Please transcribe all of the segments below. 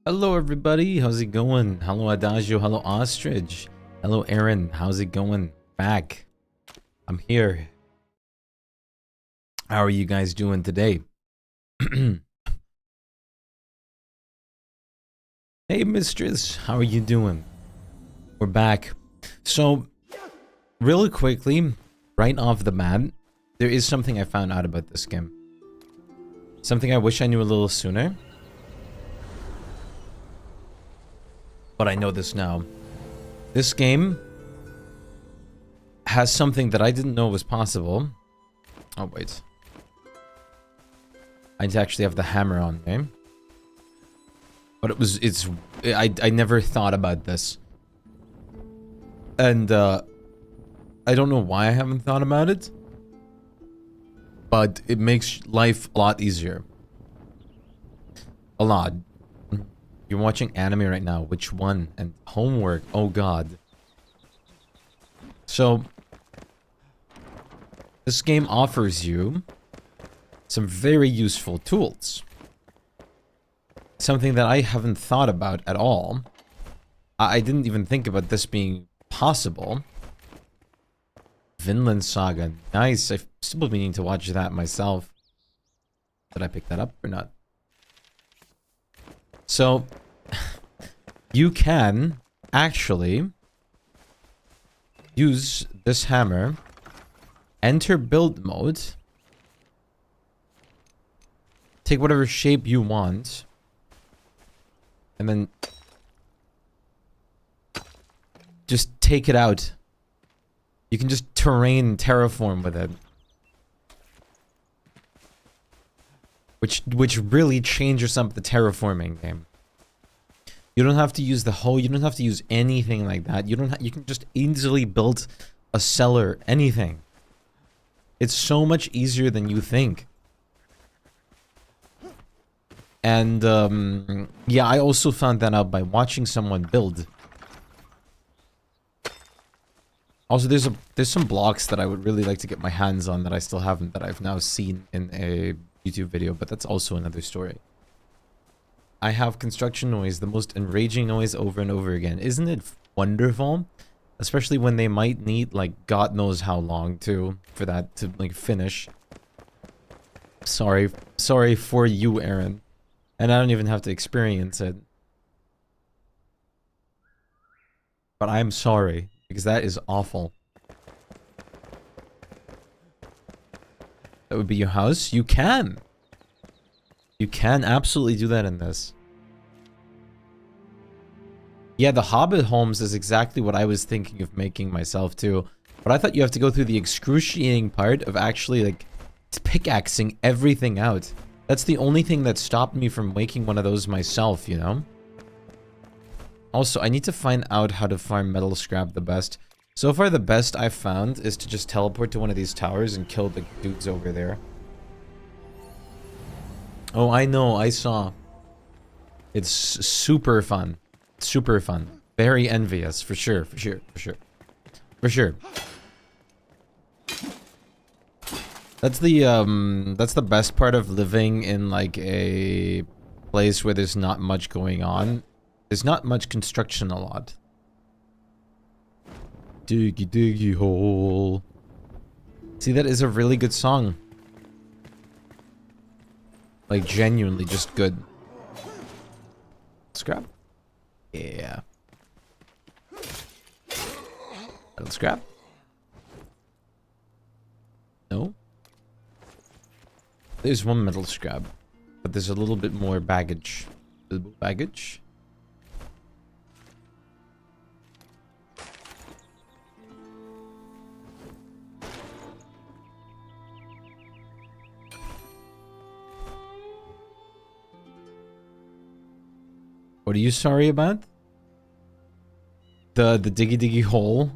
Hello everybody, how's it going? Hello Adagio, hello Ostrich. Hello Aaron, how's it going? Back. I'm here. How are you guys doing today? Hey Mistress, how are you doing? We're back. So, really quickly, right off the bat, there is something I found out about this game. Something I wish I knew a little sooner. But I know this now. This game has something that I didn't know was possible. Oh, wait. I actually have the hammer on me. But I never thought about this. And, I don't know why I haven't thought about it. But it makes life a lot easier. A lot. You're watching anime right now. Which one? And homework. Oh god. So, this game offers you some very useful tools. Something that I haven't thought about at all. I didn't even think about this being possible. Vinland Saga. Nice. I've still been meaning to watch that myself. Did I pick that up or not? So, you can actually use this hammer, enter build mode, take whatever shape you want, and then just take it out. You can just terraform with it. Which really changes up the terraforming game. You don't have to use the hoe, you don't have to use anything like that. You can just easily build a cellar, anything. It's so much easier than you think. And yeah, I also found that out by watching someone build. Also, there's some blocks that I would really like to get my hands on that I still haven't, that I've now seen in a YouTube video, but that's also another story. I have construction noise, the most enraging noise over and over again. Isn't it wonderful? Especially when they might need, like, God knows how long for that to, like, finish. Sorry for you, Aaron. And I don't even have to experience it. But I'm sorry, because that is awful. That would be your house? You can! You can absolutely do that in this. Yeah, the Hobbit homes is exactly what I was thinking of making myself too. But I thought you have to go through the excruciating part of actually, like, pickaxing everything out. That's the only thing that stopped me from making one of those myself, you know? Also, I need to find out how to farm metal scrap the best. So far, the best I've found is to just teleport to one of these towers and kill the dudes over there. Oh, I know, I saw. It's super fun. Super fun. Very envious, for sure, for sure, for sure. For sure. That's the best part of living in, like, a place where there's not much going on. There's not much construction a lot. Diggy diggy hole. See, that is a really good song. Like, genuinely just good. Scrap? Yeah. Metal scrap? No? There's one metal scrap. But there's a little bit more baggage. Baggage? What are you sorry about? The diggy diggy hole?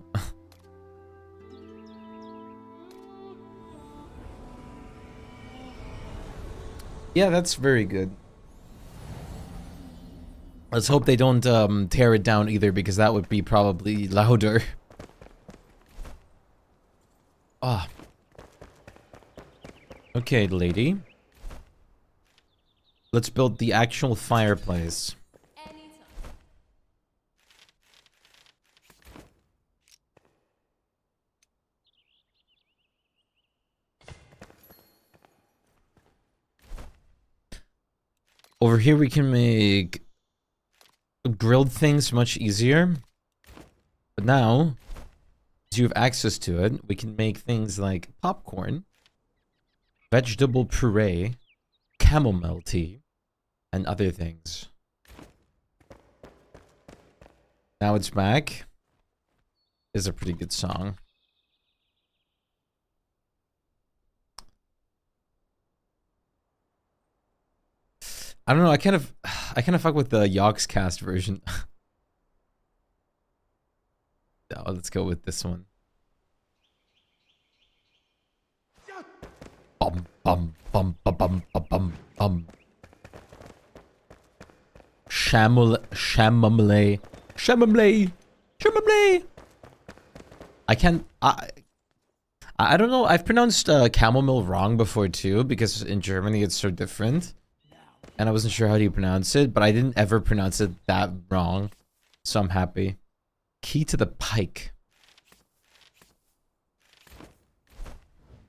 Yeah, that's very good. Let's hope they don't tear it down either, because that would be probably louder. Ah. Okay, lady. Let's build the actual fireplace. Over here we can make grilled things much easier. But now, as you have access to it, we can make things like popcorn, vegetable puree, chamomile tea, and other things. Now It's Back is a pretty good song. I don't know, I kind of fuck with the Yogscast version. No, let's go with this one. Bum bum bum bum bum bum bum bum. Chamomile. I don't know. I've pronounced chamomile wrong before too, because in Germany it's so different, and I wasn't sure how do you pronounce it, but I didn't ever pronounce it that wrong, so I'm happy. Key to the pike.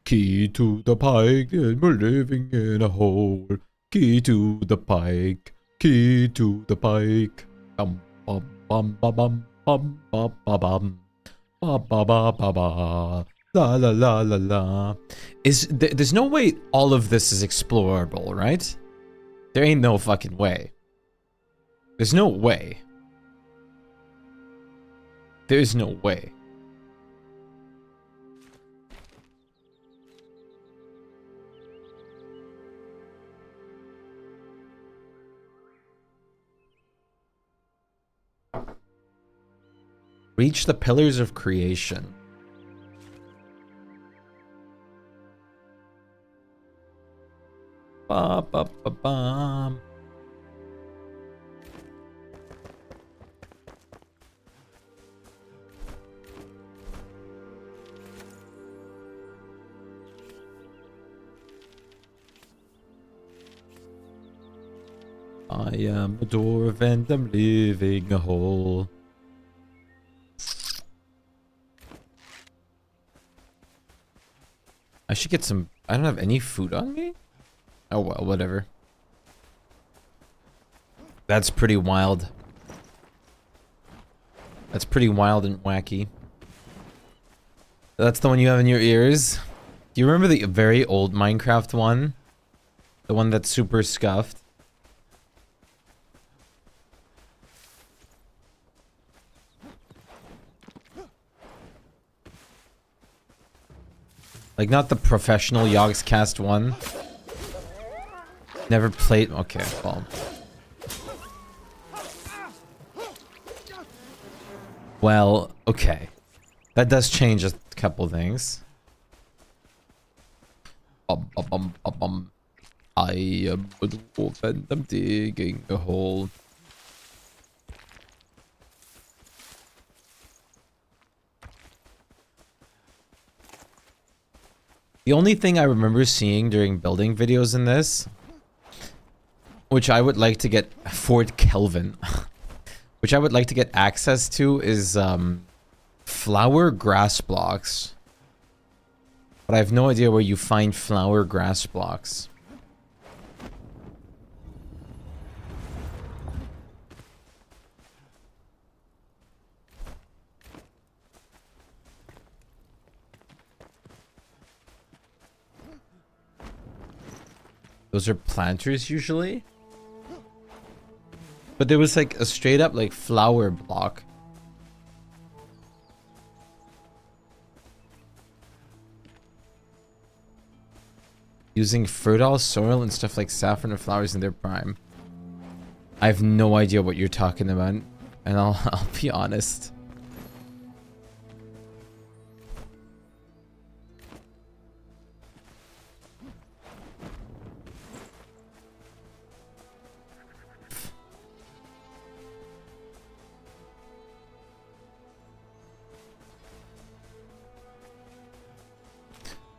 Key to the pike, and we're living in a hole. Key to the pike. Key to the pike. Bum bum bum bum bum bum bum bum bum. Ba ba ba ba ba. La la la la la. There's no way all of this is explorable, right? There ain't no fucking way. There's no way. There's no way. Reach the pillars of creation. Ba ba ba bum. I am a dwarf and I'm living a hole. I should get some. I don't have any food on me? Oh well, whatever. That's pretty wild. That's pretty wild and wacky. That's the one you have in your ears? Do you remember the very old Minecraft one? The one that's super scuffed? Like, not the professional Yogscast one. Never played. Okay, well. Well, okay. That does change a couple things. I am a dwarf and I'm digging a hole. The only thing I remember seeing during building videos in this, which I would like to get Fort Kelvin, which I would like to get access to, is flower grass blocks. But I have no idea where you find flower grass blocks. Those are planters usually. But there was like a straight up like flower block. Using fertile soil and stuff like saffron and flowers in their prime. I have no idea what you're talking about, and I'll be honest.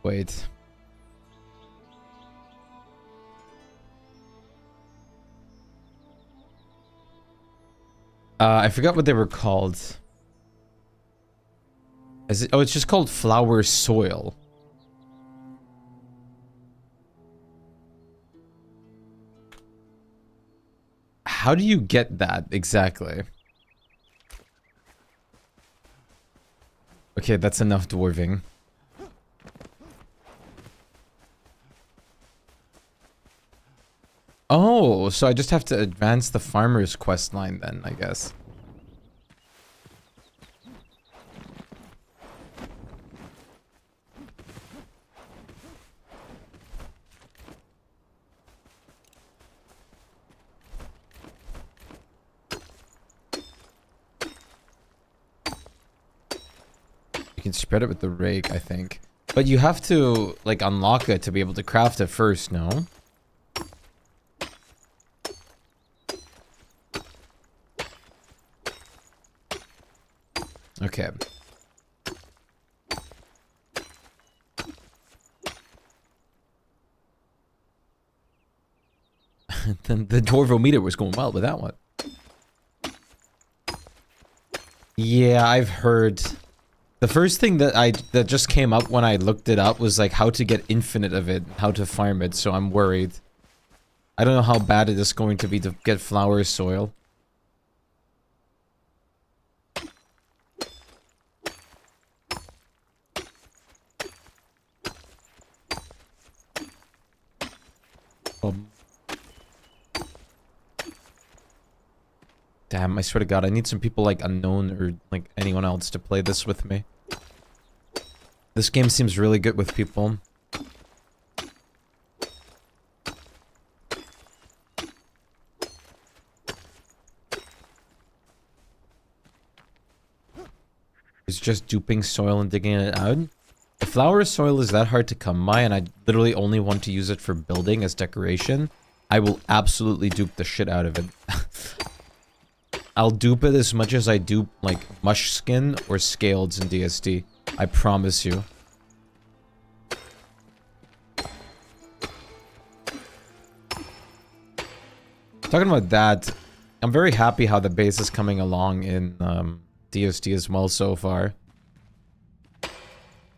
Wait. I forgot what they were called. Is it? Oh, it's just called flower soil. how do you get that exactly? Okay, that's enough dwarving. Oh, so I just have to advance the farmer's quest line then, I guess. You can spread it with the rake, I think. But you have to, like, unlock it to be able to craft it first, no? Okay. Then the Dwarvo meter was going well with that one. Yeah, I've heard. The first thing that just came up when I looked it up was like how to get infinite of it, how to farm it, so I'm worried. I don't know how bad it is going to be to get flower soil. Damn, I swear to God, I need some people like Unknown or like anyone else to play this with me. This game seems really good with people. It's just duping soil and digging it out. If flower soil is that hard to come by and I literally only want to use it for building as decoration, I will absolutely dupe the shit out of it. I'll dupe it as much as I dupe, like, mush skin or scaleds in DSD. I promise you. Talking about that, I'm very happy how the base is coming along in DSD as well so far.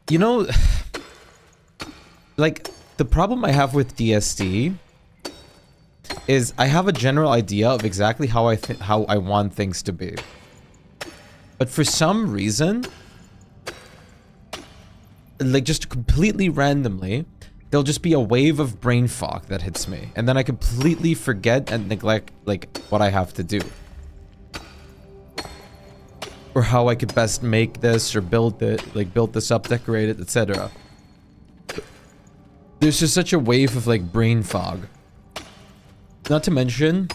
You know, like, the problem I have with DSD is I have a general idea of exactly how I want things to be. But for some reason, like just completely randomly, there'll just be a wave of brain fog that hits me. And then I completely forget and neglect like what I have to do. Or how I could best make this or build it, like build this up, decorate it, etc. There's just such a wave of like brain fog. Not to mention,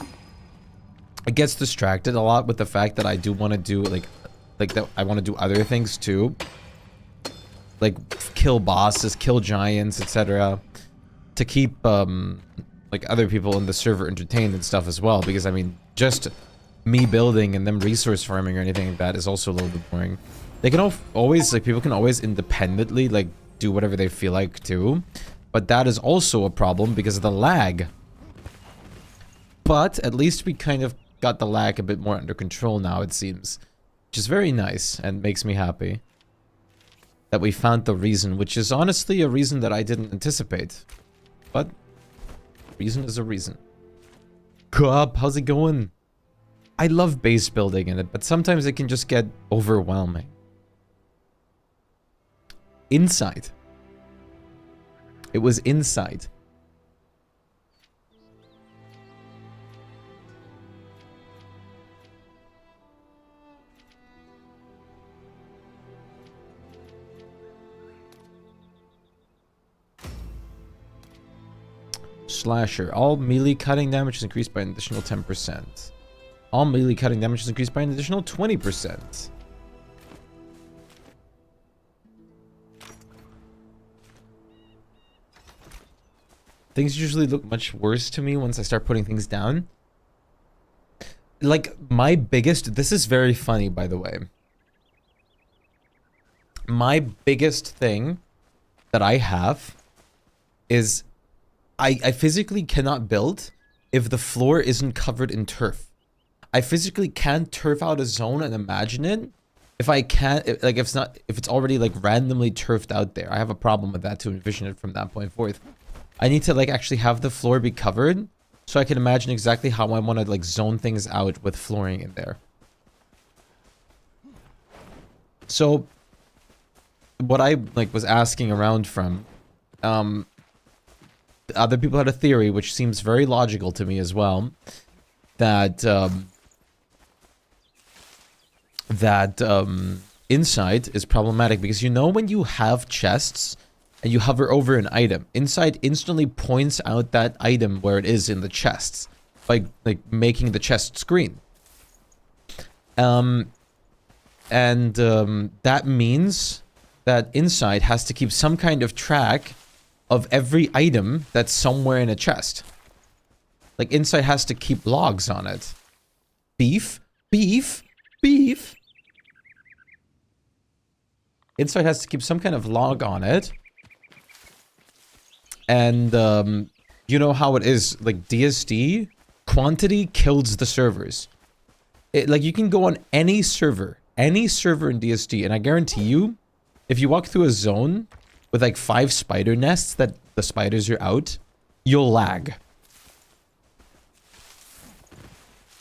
it gets distracted a lot with the fact that I do want to do like that. I want to do other things too, like kill bosses, kill giants, etc. To keep like other people in the server entertained and stuff as well. Because I mean, just me building and them resource farming or anything like that is also a little bit boring. They can always like people can always independently like do whatever they feel like too, but that is also a problem because of the lag. But at least we kind of got the lag a bit more under control now, it seems. Which is very nice and makes me happy. That we found the reason, which is honestly a reason that I didn't anticipate. But, reason is a reason. Coop, how's it going? I love base building in it, but sometimes it can just get overwhelming. Inside. It was inside. Slasher. All melee cutting damage is increased by an additional 10%. All melee cutting damage is increased by an additional 20%. Things usually look much worse to me once I start putting things down. Like, my biggest... This is very funny, by the way. My biggest thing that I have is... I physically cannot build if the floor isn't covered in turf. I physically can't turf out a zone and imagine it if I can't, like if it's already like randomly turfed out there. I have a problem with that to envision it from that point forth. I need to like actually have the floor be covered so I can imagine exactly how I want to like zone things out with flooring in there. So what I like was asking around from, other people had a theory which seems very logical to me as well, that inside is problematic because, you know, when you have chests and you hover over an item, inside instantly points out that item where it is in the chests by like making the chests green. That means that inside has to keep some kind of track of every item that's somewhere in a chest. Like inside has to keep logs on it. Beef, beef, beef. Inside has to keep some kind of log on it. And, you know how it is, like, DSD, quantity kills the servers. Like, you can go on any server in DSD, and I guarantee you, if you walk through a zone with, like, 5 spider nests that the spiders are out, you'll lag.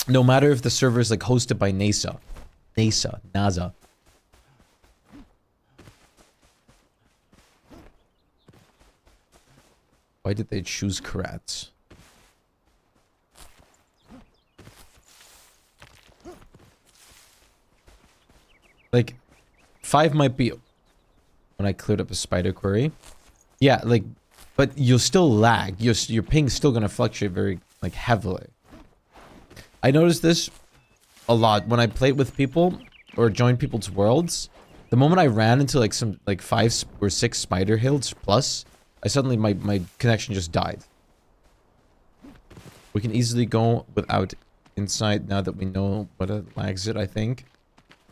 No matter if the server is, like, hosted by NASA. Why did they choose Karats? Like, 5 might be when I cleared up a spider query. Yeah, like, but you'll still lag. Your ping's still gonna fluctuate very, like, heavily. I noticed this a lot when I played with people or joined people's worlds. The moment I ran into, like, some, like, 5 or 6 spider hills plus, I suddenly, my connection just died. We can easily go without insight now that we know what it lags it, I think.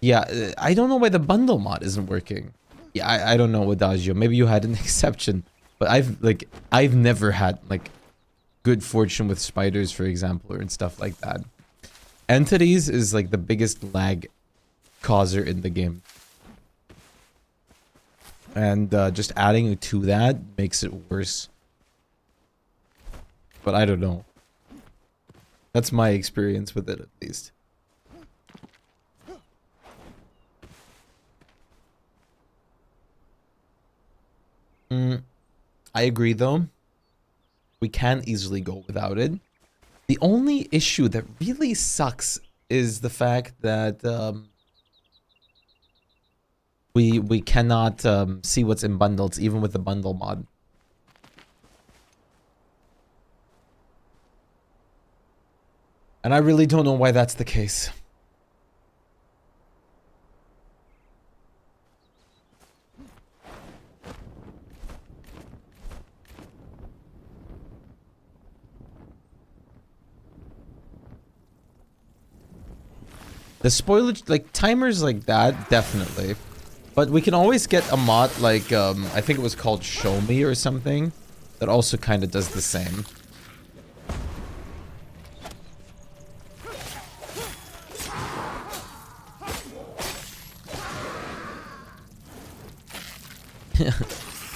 Yeah, I don't know why the bundle mod isn't working. Yeah, I don't know, Adagio. Maybe you had an exception. But I've never had, like, good fortune with spiders, for example, or and stuff like that. Entities is, like, the biggest lag causer in the game. And just adding to that makes it worse. But I don't know. That's my experience with it, at least. I agree, though. We can easily go without it. The only issue that really sucks is the fact that we cannot see what's in bundles, even with the bundle mod. And I really don't know why that's the case. The spoilage, like, timers like that, definitely. But we can always get a mod like, I think it was called Show Me or something, that also kind of does the same.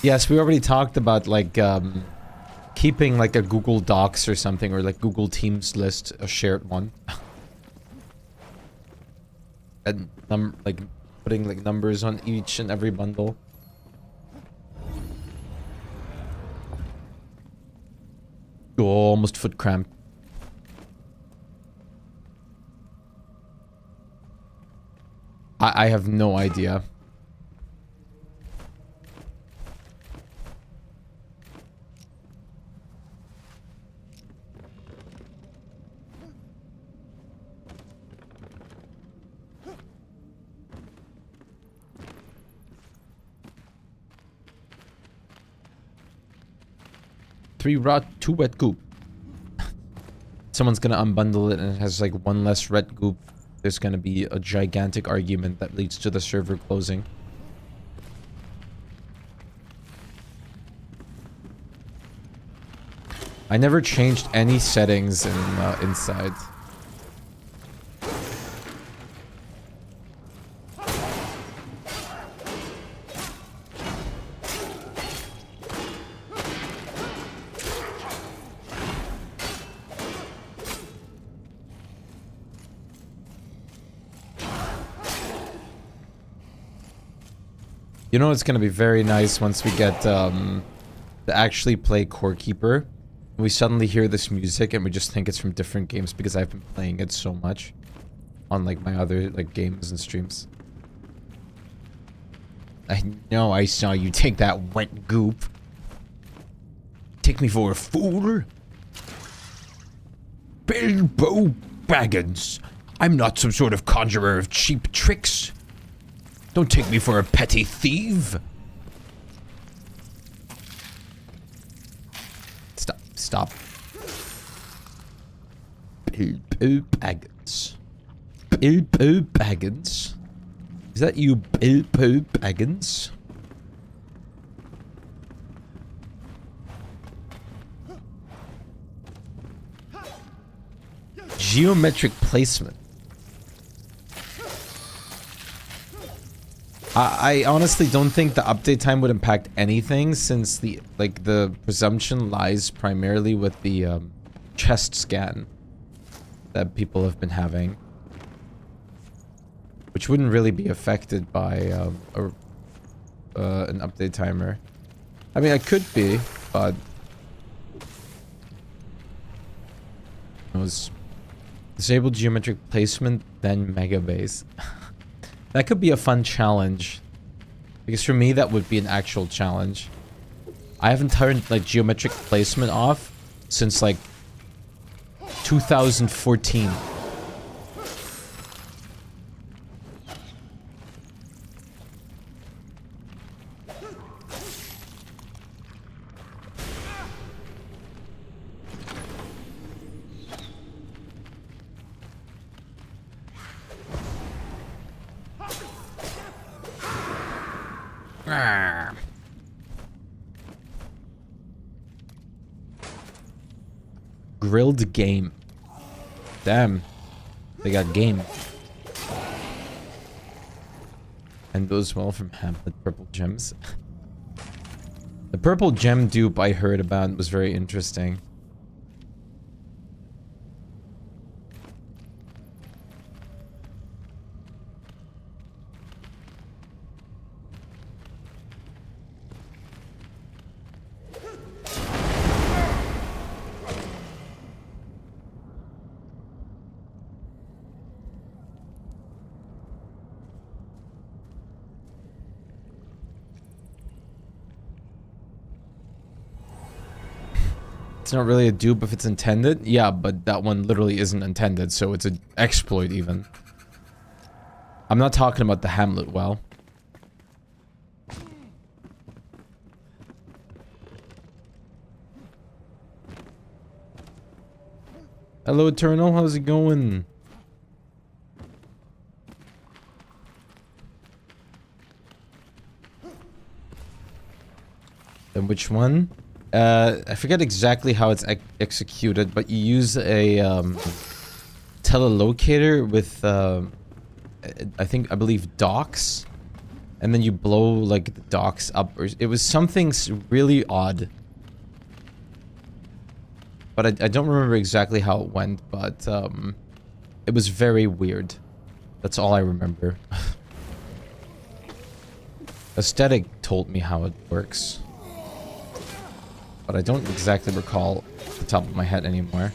Yes, we already talked about, like, keeping, like, a Google Docs or something, or, like, Google Teams list, a shared one. And, like, putting, like, numbers on each and every bundle. Oh, almost foot cramp. I have no idea. Three rot, 2 wet goop. Someone's gonna unbundle it and it has like 1 less red goop. There's gonna be a gigantic argument that leads to the server closing. I never changed any settings in inside. You know, it's gonna be very nice once we get to actually play Core Keeper. We suddenly hear this music and we just think it's from different games because I've been playing it so much on like my other like games and streams. I know I saw you take that wet goop. Take me for a fool? Bilbo Baggins. I'm not some sort of conjurer of cheap tricks. Don't take me for a petty thief. Stop. Bilbo Baggins. Bilbo Baggins? Is that you, Bilbo Baggins? Geometric placement. I honestly don't think the update time would impact anything since the presumption lies primarily with the chest scan that people have been having, which wouldn't really be affected by an update timer. I mean, it could be, but it was disabled geometric placement, then mega base. That could be a fun challenge. Because for me, that would be an actual challenge. I haven't turned, like, geometric placement off since, like, 2014. Grilled game. Damn. They got game. And those well from Hamlet purple gems. The purple gem dupe I heard about was very interesting. It's not really a dupe if it's intended. Yeah, but that one literally isn't intended, so it's an exploit even. I'm not talking about the Hamlet well. Hello, Eternal. How's it going? Then which one? I forget exactly how it's executed, but you use a telelocator with I believe docks, and then you blow like the docks up. Or it was something really odd, but I don't remember exactly how it went. But it was very weird. That's all I remember. Aesthetic told me how it works, but I don't exactly recall off the top of my head anymore.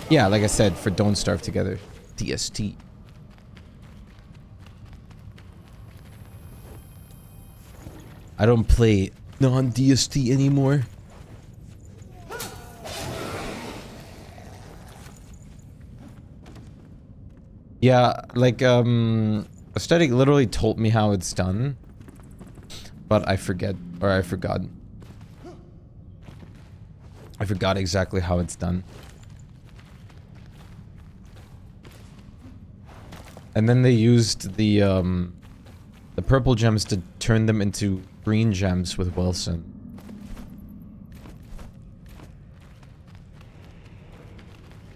Yeah, like I said, for Don't Starve Together. DST. I don't play non-DST anymore. Yeah, like, Aesthetic literally told me how it's done, but I forget, or I forgot. I forgot exactly how it's done. And then they used the purple gems to turn them into green gems with Wilson.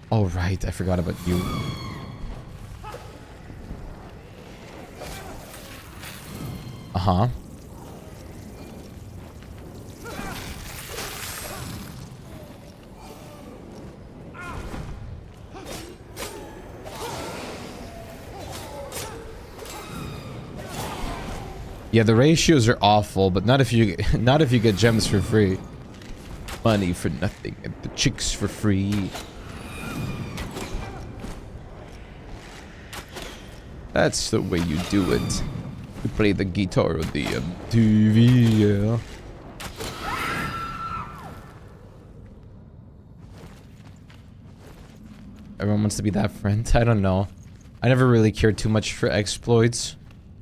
Oh, right. I forgot about you. Uh-huh. Yeah, the ratios are awful, but not if you not if you get gems for free. Money for nothing and the chicks for free. That's the way you do it. You play the guitar on the TV, yeah. Everyone wants to be that friend. I don't know. I never really cared too much for exploits.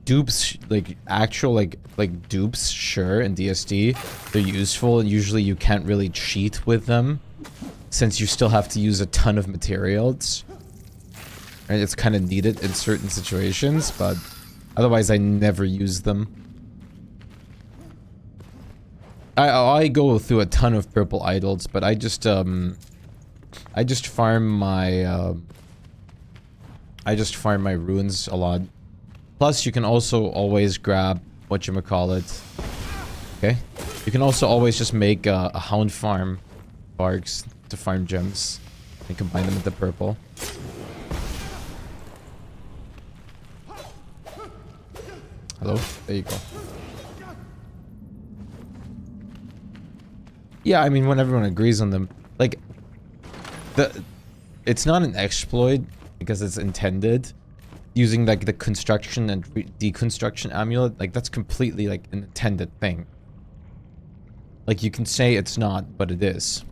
Dupes, like actual like dupes, sure, in DSD, they're useful, and usually you can't really cheat with them, since you still have to use a ton of materials. And it's kind of needed in certain situations, but otherwise I never use them. I go through a ton of purple idols, but I just farm my runes a lot. Plus, you can also always grab whatchamacallit. Okay? You can also always just make a hound farm barks to farm gems and combine them with the purple. Hello? There you go. Yeah, I mean, when everyone agrees on them. Like, it's not an exploit because it's intended. Using like the construction and deconstruction amulet, like that's completely like an intended thing. Like you can say it's not, but it is.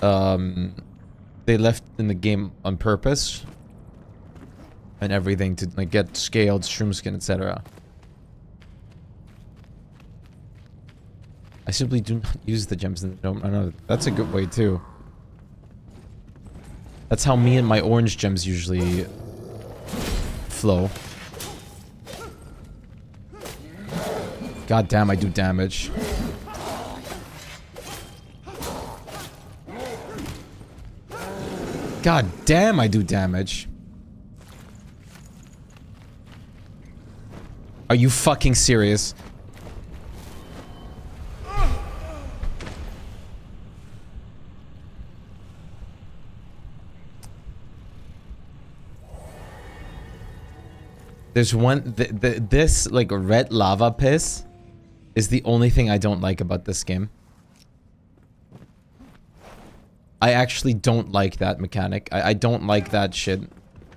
They left in the game on purpose and everything to like get scaled, shroom skin, etc. I simply do not use the gems in the dome. I know that's a good way too. That's how me and my orange gems usually flow. God damn, I do damage. God damn, I do damage. Are you fucking serious? There's one, this like red lava piss is the only thing I don't like about this game. I actually don't like that mechanic. I don't like that shit.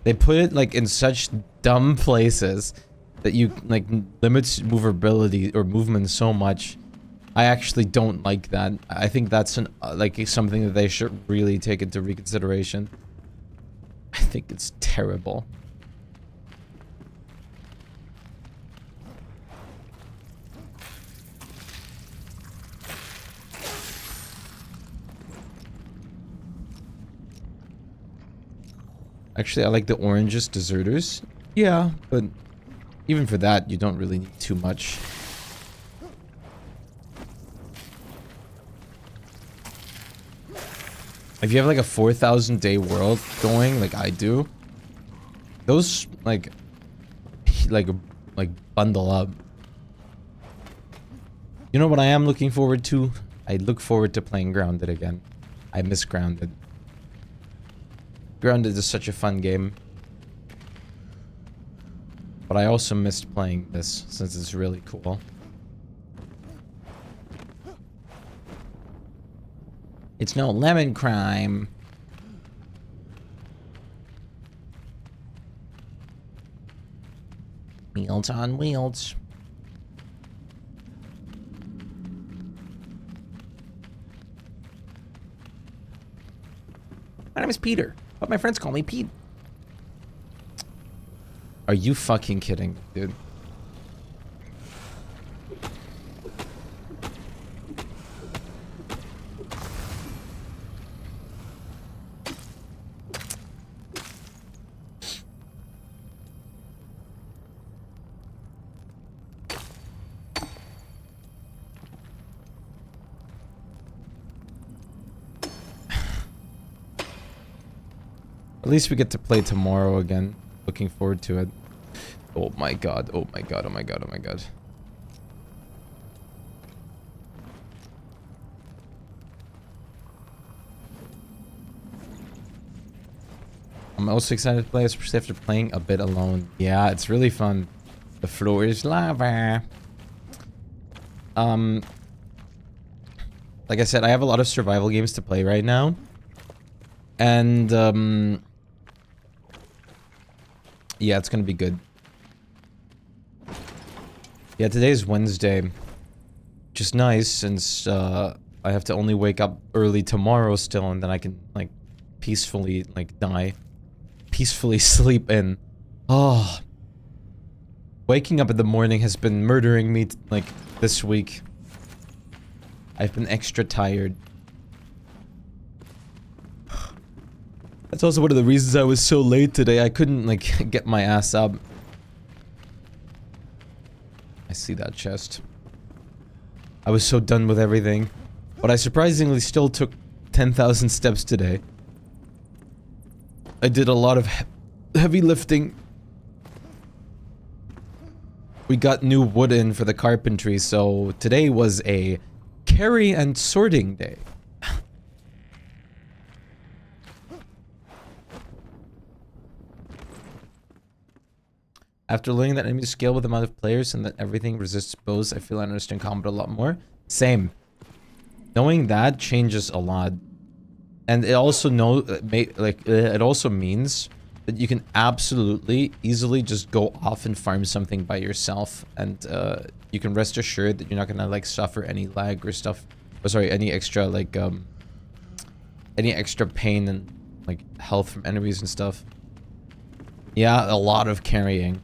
They put it like in such dumb places that you like limits movability or movement so much. I actually don't like that. I think that's an like something that they should really take into reconsideration. I think it's terrible. Actually, I like the oranges deserters. Yeah, but even for that, you don't really need too much. If you have like a 4,000 day world going, like I do, those like bundle up. You know what I am looking forward to? I look forward to playing Grounded again. I miss Grounded. Grounded is such a fun game. But I also missed playing this, since it's really cool. It's no lemon crime. Meals on wheels. My name is Peter, but my friends call me Pete. Are you fucking kidding, dude? At least we get to play tomorrow again. Looking forward to it. Oh my god, oh my god, oh my god, oh my god. I'm also excited to play, especially after playing a bit alone. Yeah, it's really fun. The floor is lava. Like I said, I have a lot of survival games to play right now. And, yeah, it's gonna be good. Yeah, today's Wednesday. Which is nice, since, I have to only wake up early tomorrow still, and then I can, like, peacefully, like, die. Peacefully sleep in. Oh. Waking up in the morning has been murdering me, like, this week. I've been extra tired. That's also one of the reasons I was so late today. I couldn't, like, get my ass up. I see that chest. I was so done with everything. But I surprisingly still took 10,000 steps today. I did a lot of heavy lifting. We got new wood in for the carpentry, so today was a carry and sorting day. After learning that enemies scale with the amount of players and that everything resists bows, I feel I understand combat a lot more. Same. Knowing that changes a lot. And it also it also means that you can absolutely easily just go off and farm something by yourself, and you can rest assured that you're not gonna like suffer any lag or stuff. Or sorry, any extra like any extra pain and like health from enemies and stuff. Yeah, a lot of carrying.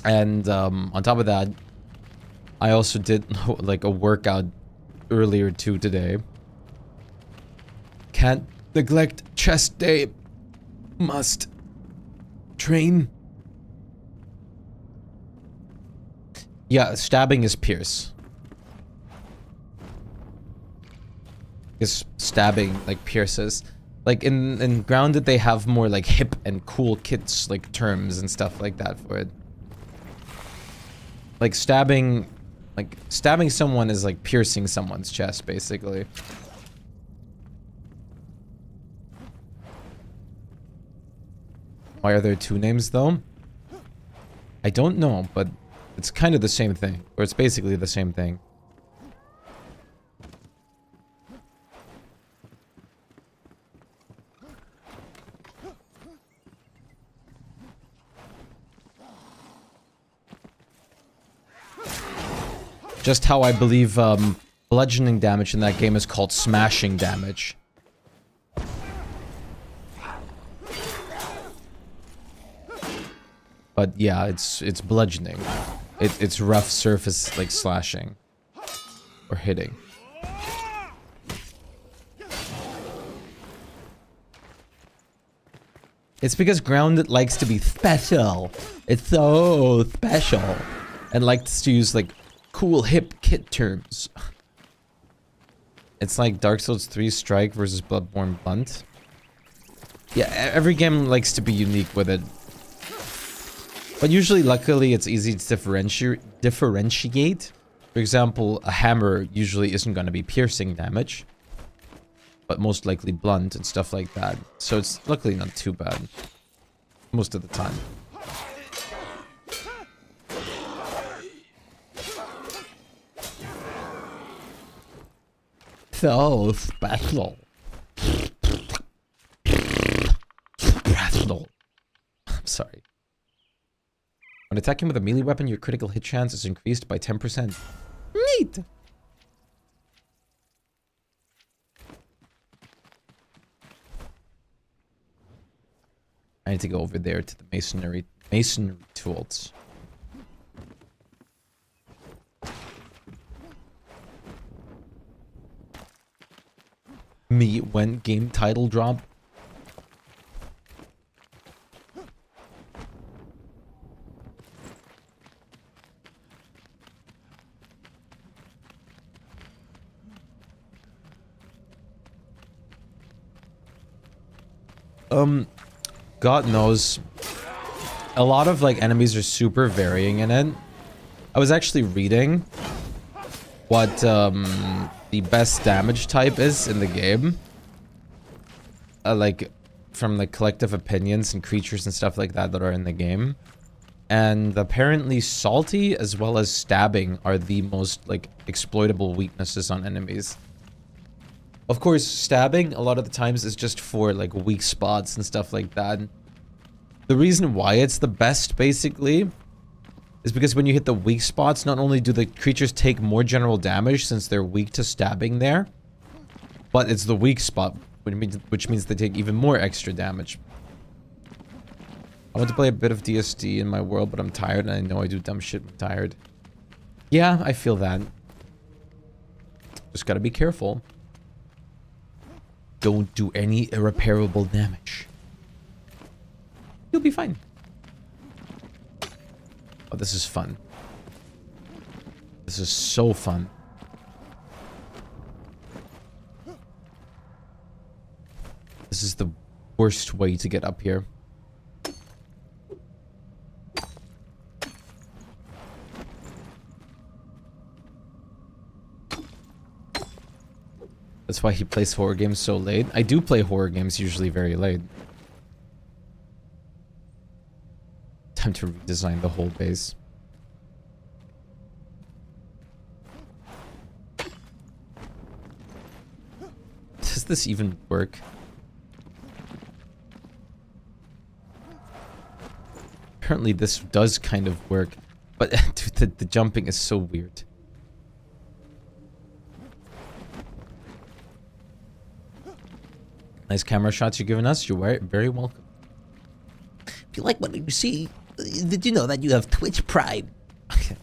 And on top of that, I also did like a workout earlier too today. Can't neglect chest day. Must train. Yeah, stabbing is pierce. Because stabbing like pierces. Like in Grounded they have more like hip and cool kits like terms and stuff like that for it. Like stabbing someone is like piercing someone's chest basically. Why are there two names though? I don't know, but it's kind of the same thing. Or it's basically the same thing. Just how I believe bludgeoning damage in that game is called smashing damage. But yeah, it's bludgeoning. It's rough surface like slashing or hitting. It's because Grounded likes to be special. It's so special, and likes to use like cool hip kit terms. It's like Dark Souls 3 Strike versus Bloodborne Blunt. Yeah, every game likes to be unique with it. But usually, luckily, it's easy to differentiate. For example, a hammer usually isn't going to be piercing damage, but most likely blunt and stuff like that. So it's luckily not too bad most of the time. So special. Special. I'm sorry. When attacking with a melee weapon, your critical hit chance is increased by 10%. Neat! I need to go over there to the masonry tools. Me when game title drop. God knows. A lot of like enemies are super varying in it. I was actually reading what the best damage type is in the game. Like from the collective opinions and creatures and stuff like that that are in the game. And apparently salty as well as stabbing are the most, like, exploitable weaknesses on enemies. Of course, stabbing a lot of the times is just for, like, weak spots and stuff like that. The reason why it's the best, basically, is because when you hit the weak spots, not only do the creatures take more general damage since they're weak to stabbing there, but it's the weak spot, which means they take even more extra damage. I want to play a bit of DSD in my world, but I'm tired, and I know I do dumb shit when I'm tired. Yeah, I feel that. Just gotta be careful. Don't do any irreparable damage. You'll be fine. Oh, this is fun. This is so fun. This is the worst way to get up here. That's why he plays horror games so late. I do play horror games usually very late. Time to redesign the whole base. Does this even work? Apparently this does kind of work, but dude, the jumping is so weird. Nice camera shots you're giving us. You're very welcome. If you like what you see, did you know that you have Twitch Prime? Okay.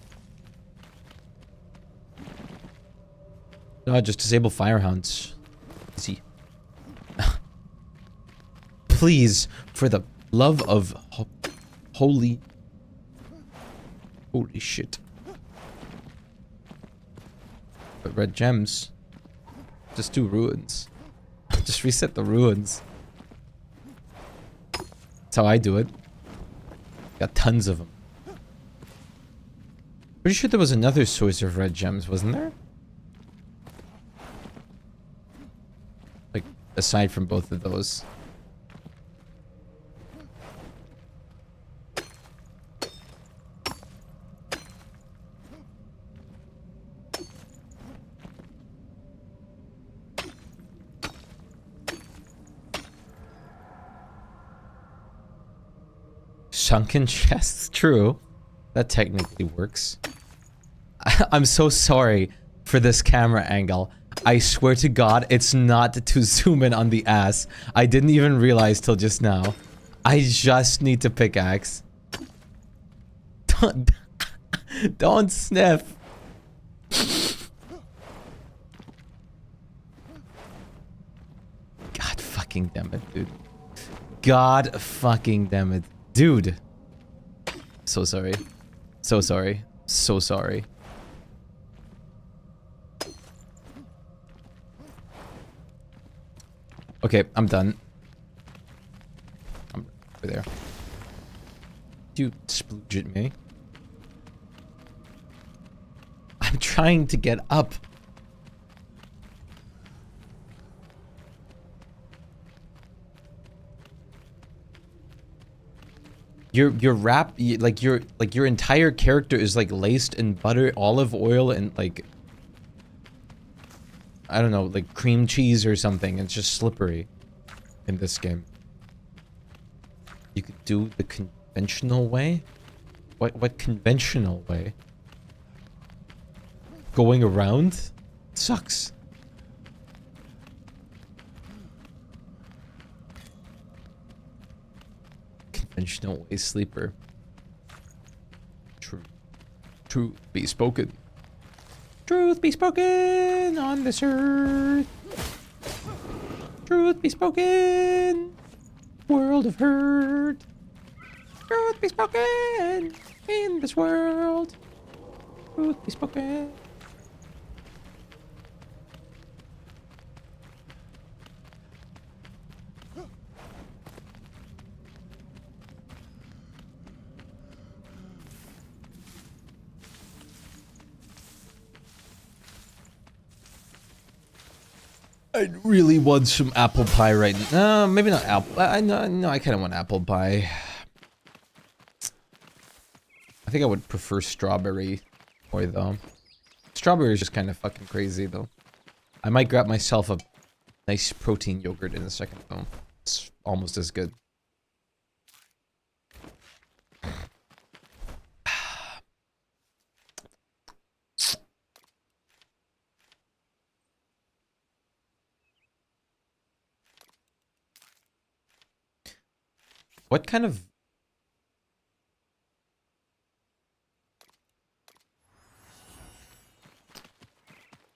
No, just disable firehounds. Easy. Please, for the love of holy shit. But red gems. Just do ruins. Just reset the ruins. That's how I do it. Got tons of them. Pretty sure there was another source of red gems, wasn't there? Like, aside from both of those. Sunken chests, true. That technically works. I'm so sorry for this camera angle. I swear to God, it's not to zoom in on the ass. I didn't even realize till just now. I just need to pickaxe. Don't sniff. God fucking damn it, dude. God fucking damn it. Dude. So sorry. So sorry. So sorry. Okay, I'm done. I'm over there. You splooge at me. I'm trying to get up. Your your entire character is like laced in butter, olive oil, and like I don't know, like cream cheese or something. It's just slippery in this game. You could do the conventional way? What conventional way? Going around? Sucks. Conventional way sleeper. Truth be spoken. Truth be spoken on this earth. Truth be spoken. World of hurt. Truth be spoken in this world. Truth be spoken. I really want some apple pie right now. No, maybe not apple. I kind of want apple pie. I think I would prefer strawberry more though. Strawberry is just kind of fucking crazy though. I might grab myself a nice protein yogurt in a second though. It's almost as good. What kind of...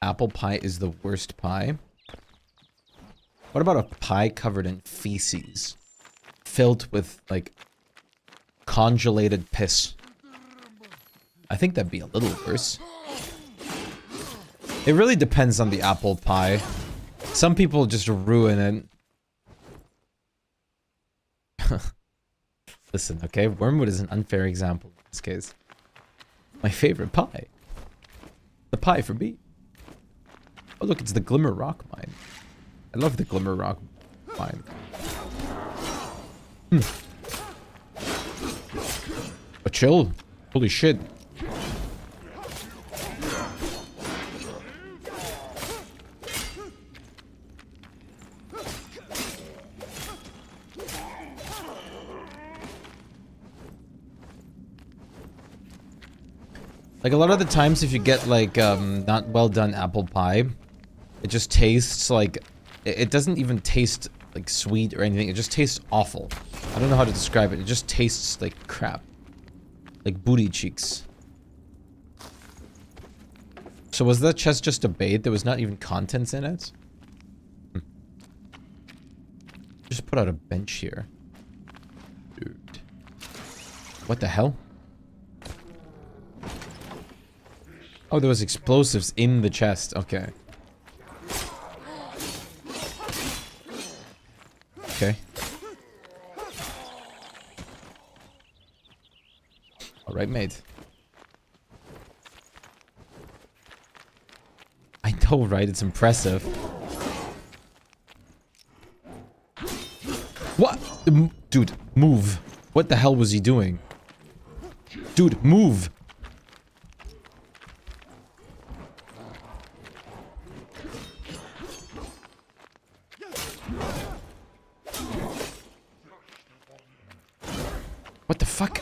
apple pie is the worst pie? What about a pie covered in feces? Filled with, like, congelated piss. I think that'd be a little worse. It really depends on the apple pie. Some people just ruin it. Listen, okay? Wormwood is an unfair example in this case. My favorite pie. The pie for me. Oh look, it's the Glimmer Rock mine. I love the Glimmer Rock mine. But chill. Holy shit. Like, a lot of the times if you get, like, not well done apple pie, it just tastes like... It doesn't even taste, like, sweet or anything. It just tastes awful. I don't know how to describe it. It just tastes like crap. Like booty cheeks. So was that chest just a bait? There was not even contents in it? Just put out a bench here. Dude. What the hell? Oh, there was explosives in the chest. Okay. Okay. Alright, mate. I know, right? It's impressive. What? Dude, move. What the hell was he doing? Dude, move. What the fuck?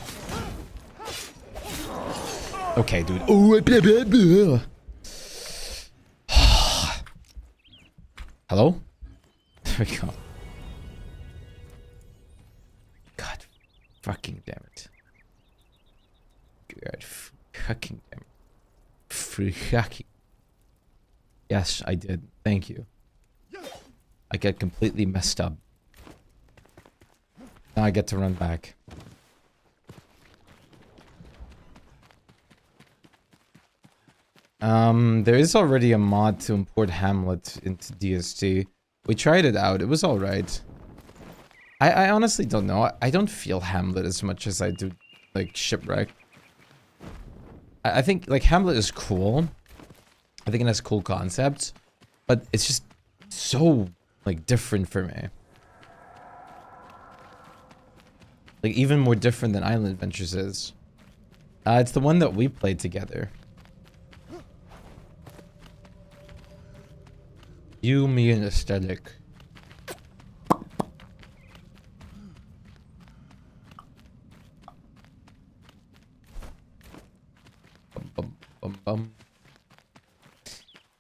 Okay, dude. Oh, blah, blah, blah. Hello? There we go. God fucking damn it. God fucking damn it. Fucking. Yes, I did. Thank you. I get completely messed up. Now I get to run back. There is already a mod to import Hamlet into DST. We tried it out. It was alright. I honestly don't know. I don't feel Hamlet as much as I do, like, Shipwreck. I think, like, Hamlet is cool. I think it has cool concepts. But it's just so, like, different for me. Like, even more different than Island Adventures is. It's the one that we played together. You, me, and aesthetic.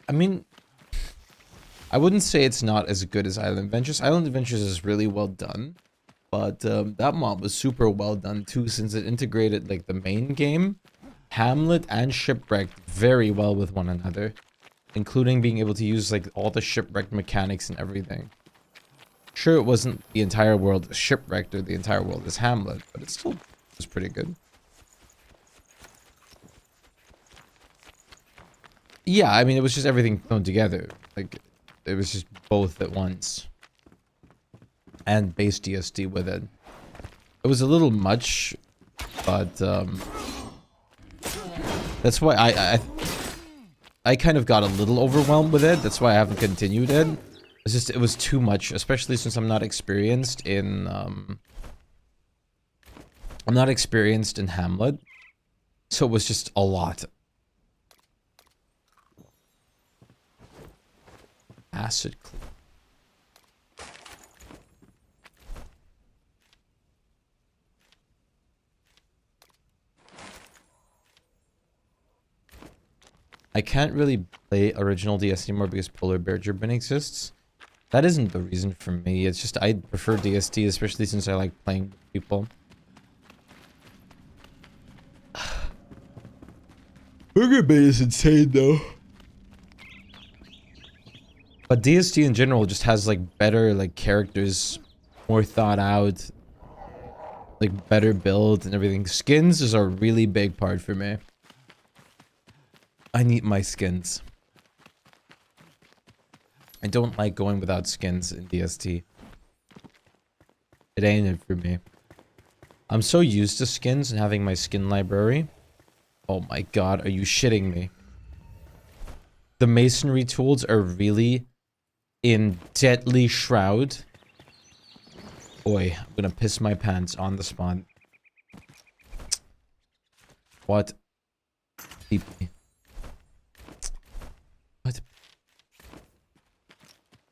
I mean, I wouldn't say it's not as good as Island Adventures. Island Adventures is really well done. But that mod was super well done too, since it integrated, like, the main game, Hamlet, and Shipwrecked very well with one another. Including being able to use, like, all the Shipwrecked mechanics and everything. Sure, it wasn't the entire world as Shipwrecked or the entire world as Hamlet, but it still was pretty good. Yeah, I mean, it was just everything thrown together. Like, it was just both at once. And base DSD with it. It was a little much, but, that's why I kind of got a little overwhelmed with it. That's why I haven't continued it. It's just, it was too much, especially since I'm not experienced in, Hamlet. So it was just a lot. Acid clean. I can't really play original DST anymore because Polar Bear German exists. That isn't the reason for me. It's just I prefer DST, especially since I like playing with people. Burger Bay is insane though. But DST in general just has like better like characters, more thought out, like better build and everything. Skins is a really big part for me. I need my skins. I don't like going without skins in DST. It ain't it for me. I'm so used to skins and having my skin library. Oh my god, are you shitting me? The masonry tools are really in deadly shroud. Oi, I'm gonna piss my pants on the spot. What? TP. What?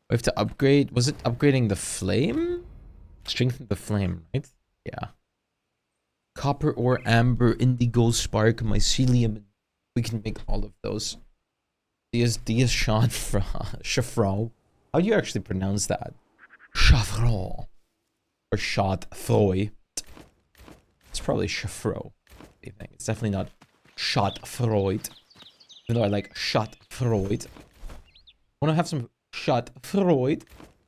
We have to upgrade. Was it upgrading the flame? Strengthen the flame, right? Yeah. Copper ore, amber, indigo, spark, mycelium. We can make all of those. Diaz Shafro. How do you actually pronounce that? Shafro. Or shot Throy. It's probably Shafro. I think it's definitely not shot Freud. Even though I like shot Freud. Wanna have some shot Freud?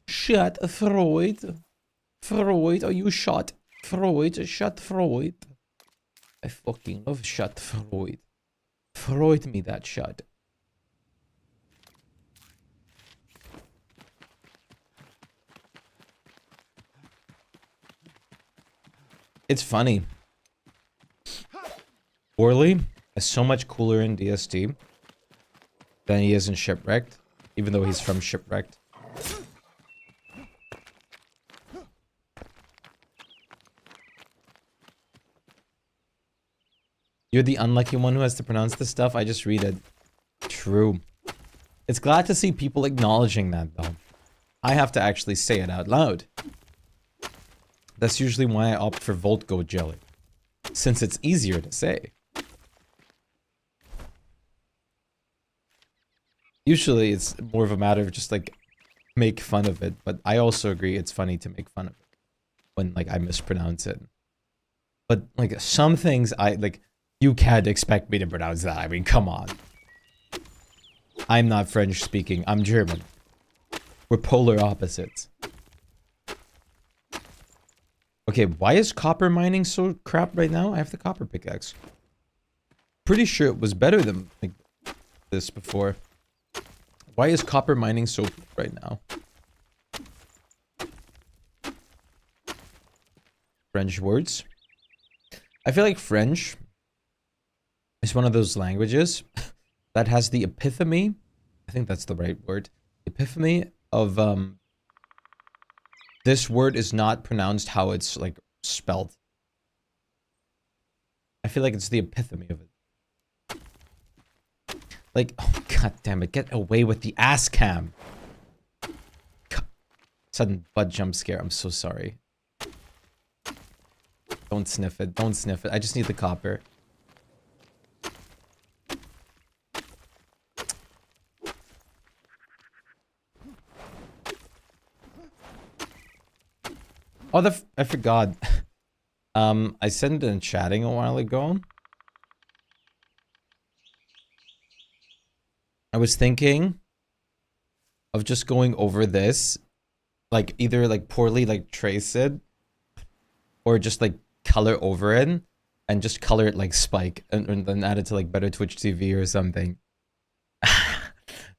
Shot Freud. Freud, are you shot Freud? Shot Freud. I fucking love shot Freud. Freud me that shot. It's funny. Orly is so much cooler in DST than he is in Shipwrecked, even though he's from Shipwrecked. You're the unlucky one who has to pronounce this stuff. I just read it. True. It's glad to see people acknowledging that, though. I have to actually say it out loud. That's usually why I opt for Volt Goat Jelly. Since it's easier to say. Usually it's more of a matter of just like make fun of it, but I also agree it's funny to make fun of it when like I mispronounce it. But like some things I like, you can't expect me to pronounce that. I mean, come on. I'm not French speaking, I'm German. We're polar opposites. Okay, why is copper mining so crap right now? I have the copper pickaxe. Pretty sure it was better than like this before. Why is copper mining so right now? French words. I feel like French is one of those languages that has the epiphany. I think that's the right word. Epiphany of this word is not pronounced how it's like spelled. I feel like it's the epiphany of it. Like, oh god damn it, get away with the ass cam. Sudden butt jump scare, I'm so sorry. Don't sniff it, don't sniff it. I just need the copper. Oh, I forgot. I sent it in chatting a while ago. I was thinking of just going over this, like either like poorly like trace it, or just like color over it, and just color it like Shpyke, and then add it to like Better Twitch TV or something.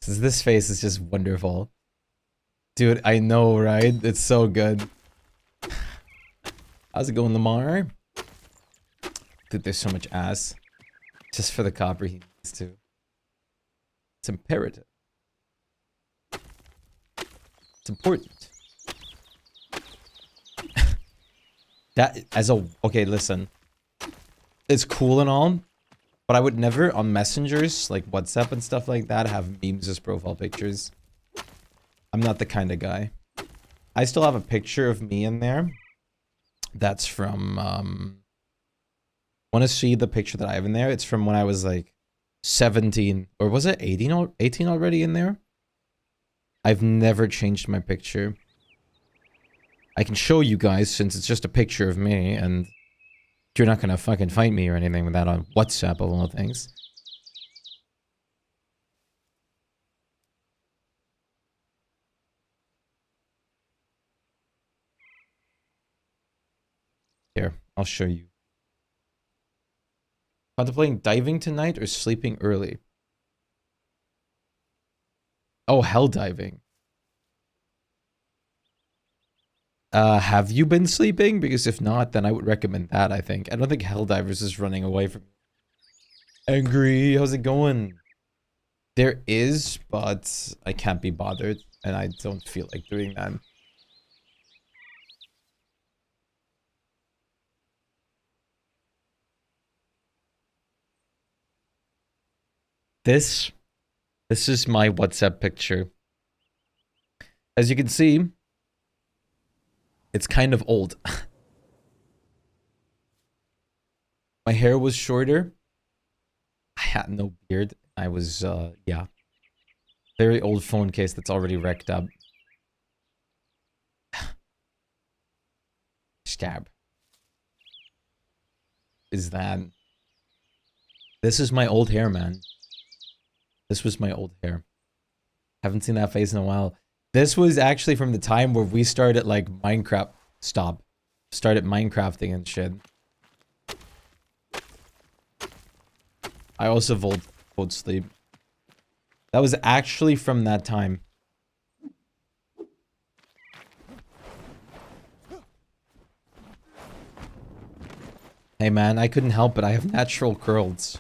This face is just wonderful. Dude, I know, right? It's so good. How's it going, Lamar? Dude, there's so much ass. Just for the copper he needs to. It's imperative. It's important. That, as a... Okay, listen. It's cool and all, But I would never, on messengers, like WhatsApp and stuff like that, have memes as profile pictures. I'm not the kind of guy. I still have a picture of me in there. That's from, want to see the picture that I have in there? It's from when I was like 17, or was it 18 already in there? I've never changed my picture. I can show you guys since it's just a picture of me, and you're not gonna fucking fight me or anything with that on WhatsApp of all things. Here, I'll show you. Contemplating diving tonight or sleeping early? Oh, hell diving. Have you been sleeping? Because if not, then I would recommend that, I think. I don't think Helldivers is running away from you. Angry, how's it going? There is, but I can't be bothered, and I don't feel like doing that. This is my WhatsApp picture. As you can see, it's kind of old. My hair was shorter. I had no beard. I was, yeah. Very old phone case that's already wrecked up. Stab. Is that... This is my old hair, man. This was my old hair. Haven't seen that face in a while. This was actually from the time where we started, like, Minecraft... Stop. Started Minecrafting and shit. I also vote sleep. That was actually from that time. Hey man, I couldn't help it. I have natural curls.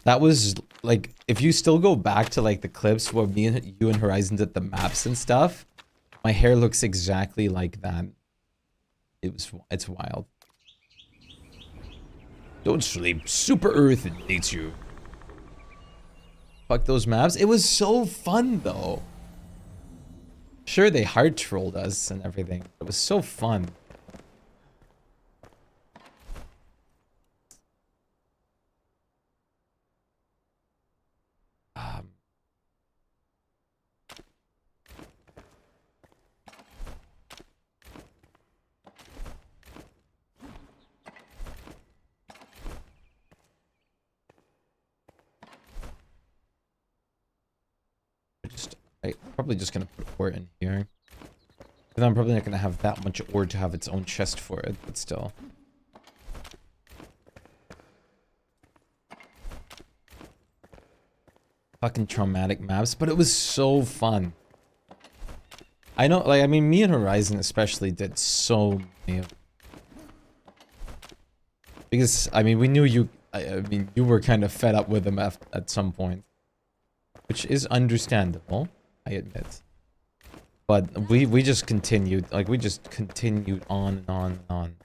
That was, like, if you still go back to, like, the clips where you and Horizon did the maps and stuff, my hair looks exactly like that. It's wild. Don't sleep. Super Earth needs you. Fuck those maps. It was so fun, though. Sure, they hard trolled us and everything. It was so fun. I'm probably just gonna put ore in here. Because I'm probably not gonna have that much ore to have its own chest for it, but still. Fucking traumatic maps, but it was so fun. I know, like, I mean, me and Horizon especially did so many. Because, I mean, we knew you, I mean, you were kind of fed up with them at some point. Which is understandable, I admit. But we just continued, like, we just continued on and on and on.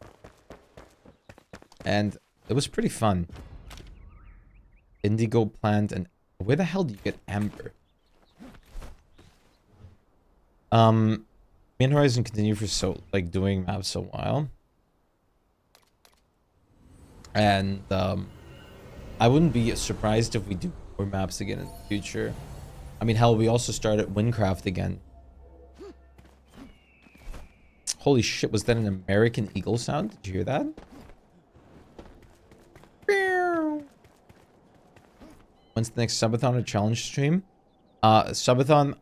And it was pretty fun. Indigo plant and... Where the hell do you get amber? Me and Horizon continue for so, like, doing maps a while. And, I wouldn't be surprised if we do more maps again in the future. I mean, hell, we also started Windcraft again. Holy shit, was that an American Eagle sound? Did you hear that? When's the next subathon or challenge stream? Subathon,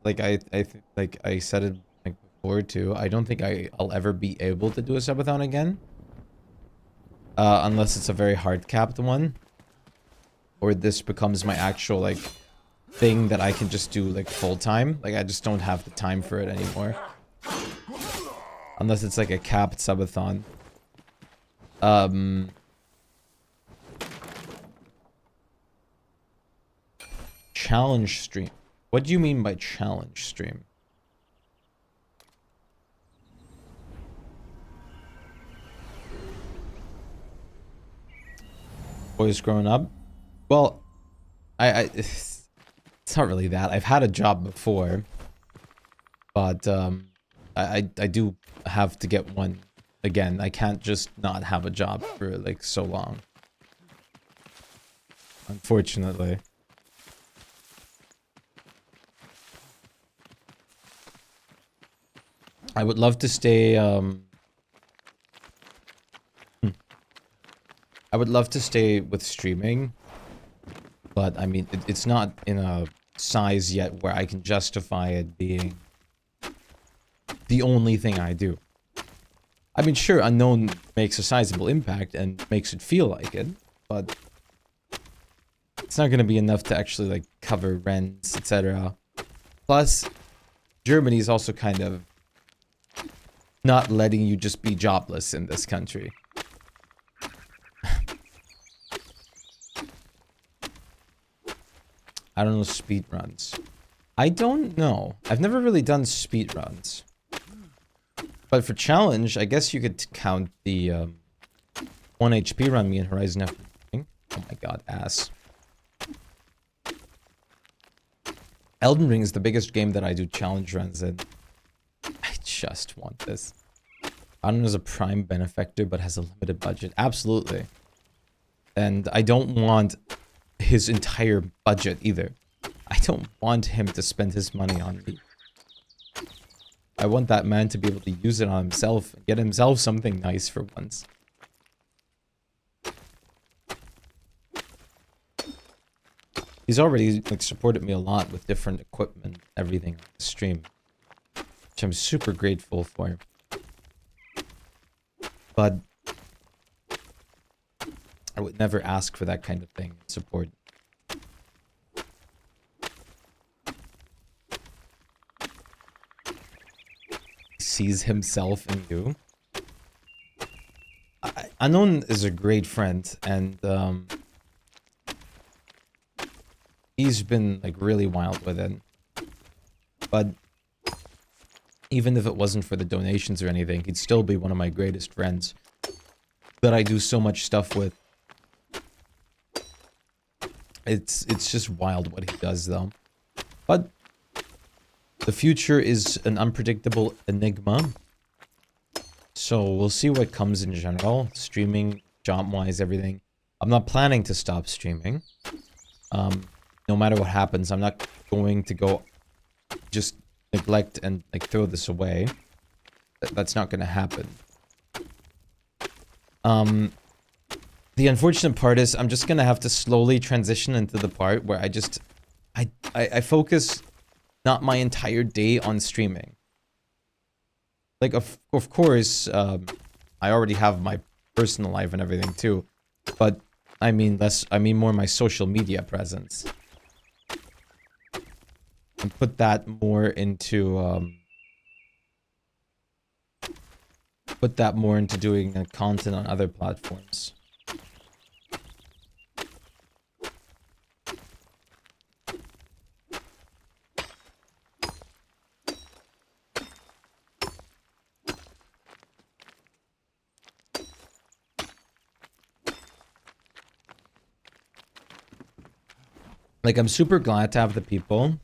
like I said it like before too. I don't think I'll ever be able to do a subathon again. Unless it's a very hard capped one. Or this becomes my actual, like, thing that I can just do, like, full time. Like, I just don't have the time for it anymore. Unless it's, like, a capped subathon. Challenge stream. What do you mean by challenge stream? Boys growing up. Well, it's not really that. I've had a job before, but I do have to get one again. I can't just not have a job for like so long. Unfortunately. I would love to stay I would love to stay with streaming, but I mean, it's not in a size yet where I can justify it being the only thing I do. I mean, sure, Unknown makes a sizable impact and makes it feel like it, but it's not going to be enough to actually, like, cover rents, etc. Plus, Germany is also kind of not letting you just be jobless in this country. I don't know speedruns. I don't know. I've never really done speedruns. But for challenge, I guess you could count the 1 HP run me in Horizon F. Oh my god, ass. Elden Ring is the biggest game that I do challenge runs in. I just want this. Unknown is a prime benefactor but has a limited budget. Absolutely. And I don't want his entire budget either. I don't want him to spend his money on me. I want that man to be able to use it on himself and get himself something nice for once. He's already like supported me a lot with different equipment, everything on the stream, which I'm super grateful for. But I would never ask for that kind of thing, support. Sees himself in you. Unknown is a great friend, and he's been like really wild with it. But even if it wasn't for the donations or anything, he'd still be one of my greatest friends that I do so much stuff with. It's just wild what he does though. But the future is an unpredictable enigma. So we'll see what comes in general. Streaming, job-wise, everything. I'm not planning to stop streaming. No matter what happens, I'm not going to go just neglect and like throw this away. That's not going to happen. The unfortunate part is I'm just going to have to slowly transition into the part where I focus not my entire day on streaming. Like, of course, I already have my personal life and everything too. But, I mean more my social media presence. And put that more into, doing content on other platforms. Like, I'm super glad to have the people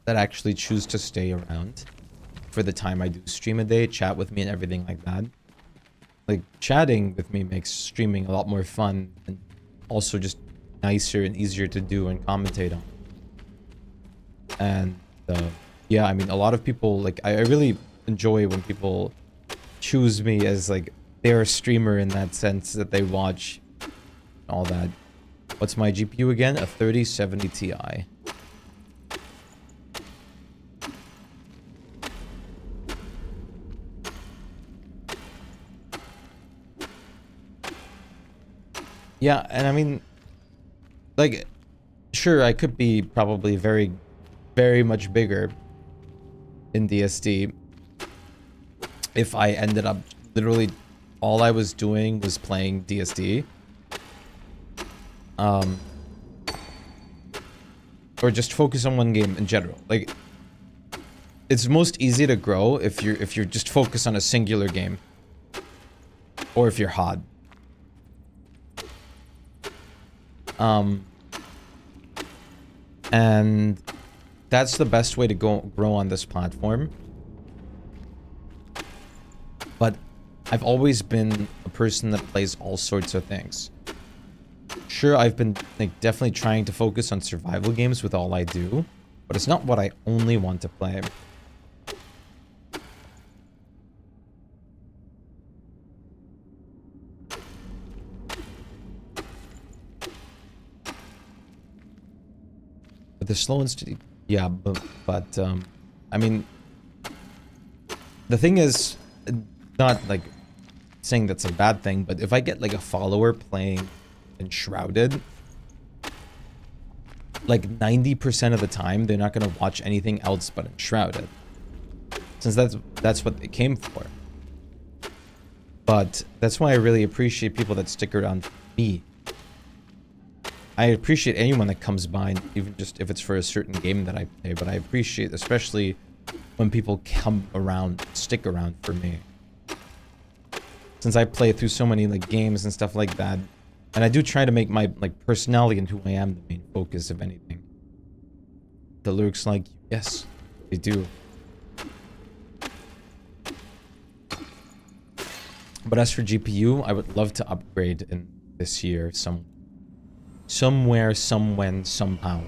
that actually choose to stay around for the time I do stream a day, chat with me and everything like that. Like, chatting with me makes streaming a lot more fun and also just nicer and easier to do and commentate on. And, yeah, I mean, a lot of people, like, I really enjoy when people choose me as, like, their streamer in that sense that they watch all that. What's my GPU again? A 3070 Ti. Yeah, and I mean, like, sure, I could be probably very, very much bigger in DSD if I ended up literally all I was doing was playing DSD. Or just focus on one game in general. Like, it's most easy to grow if you're just focused on a singular game. Or if you're hot. Um, and that's the best way to grow on this platform. But I've always been a person that plays all sorts of things. Sure, I've been like definitely trying to focus on survival games with all I do, but it's not what I only want to play. But the slow and steady, yeah, but I mean, the thing is, not like saying that's a bad thing, but if I get like a follower playing Enshrouded, like 90% of the time, they're not gonna watch anything else but Enshrouded. Since that's what they came for. But that's why I really appreciate people that stick around for me. I appreciate anyone that comes by, even just if it's for a certain game that I play, but I appreciate especially when people come around, stick around for me. Since I play through so many like games and stuff like that, and I do try to make my like personality and who I am the main focus of anything. The lyrics like, yes, they do. But as for GPU, I would love to upgrade in this year somewhere, somewhen, somehow.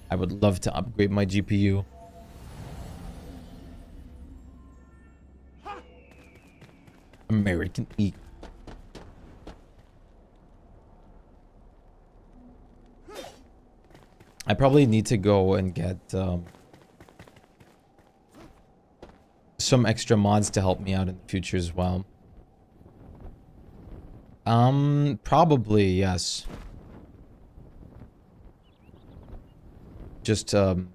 I would love to upgrade my GPU. American Eagle. I probably need to go and get some extra mods to help me out in the future as well. Probably, yes. Just to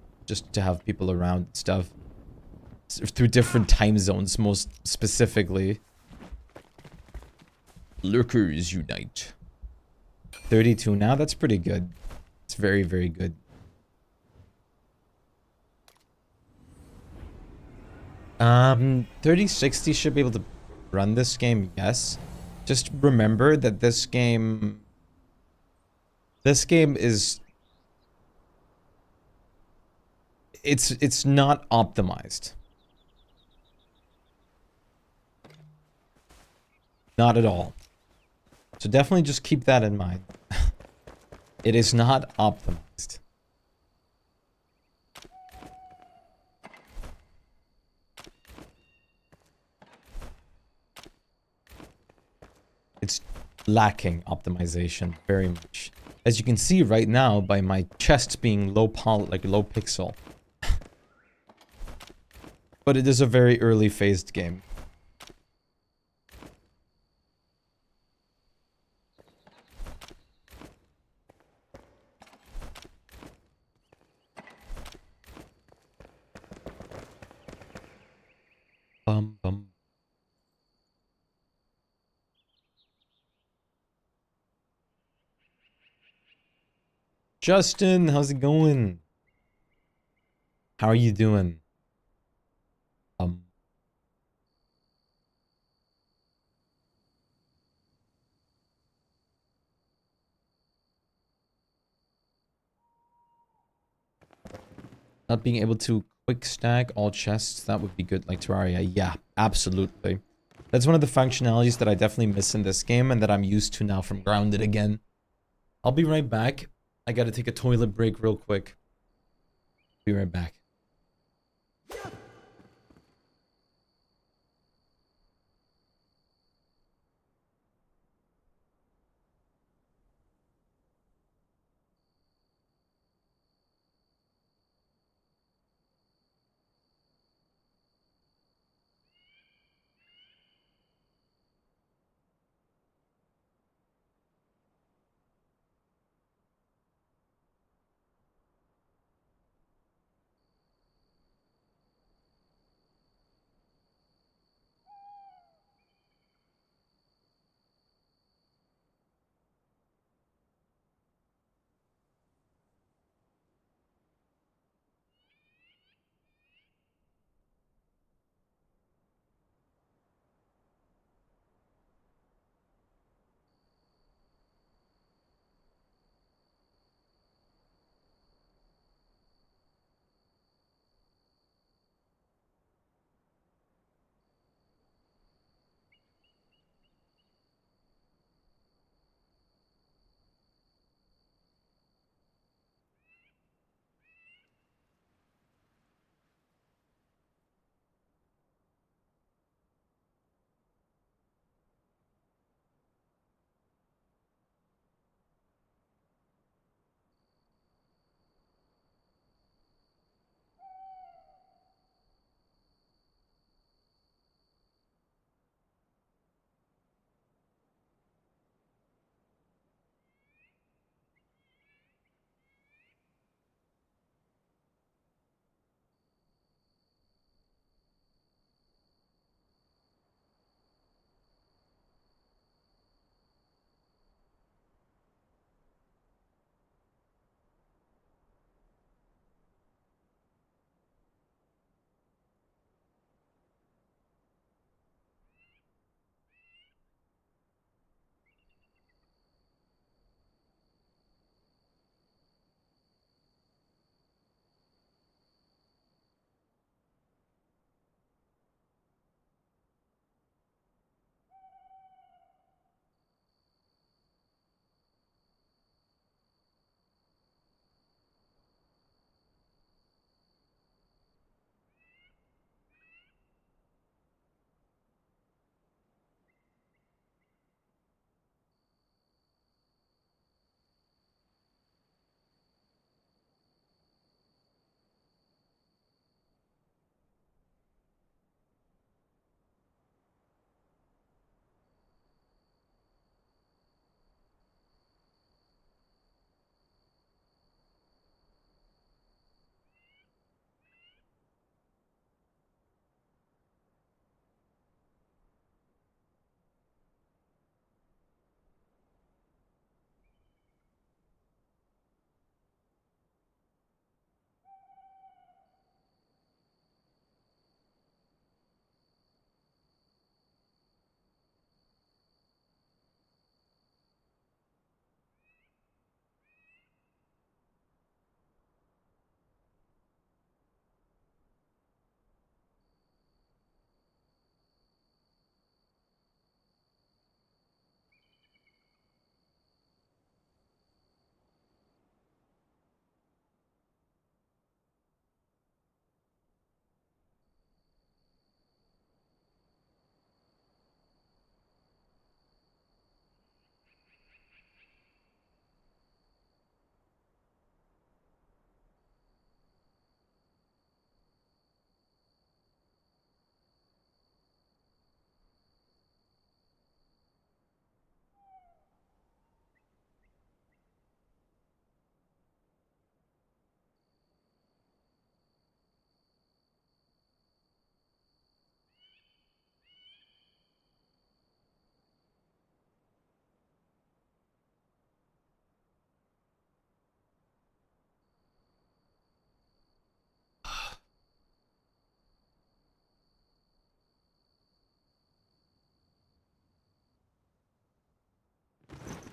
have people around and stuff. Through different time zones, most specifically. Lurkers unite. 32 now, that's pretty good. It's very, very good. 3060 should be able to run this game, yes. Just remember that this game is it's not optimized. Not at all. So definitely just keep that in mind. It is not optimized. It's lacking optimization very much. As you can see right now by my chest being low pixel. But it is a very early phased game. Bum bum. Justin, how's it going? How are you doing? Not being able to quick stack all chests, that would be good, like Terraria. Yeah, absolutely. That's one of the functionalities that I definitely miss in this game and that I'm used to now from Grounded again. I'll be right back. I gotta take a toilet break real quick. Be right back.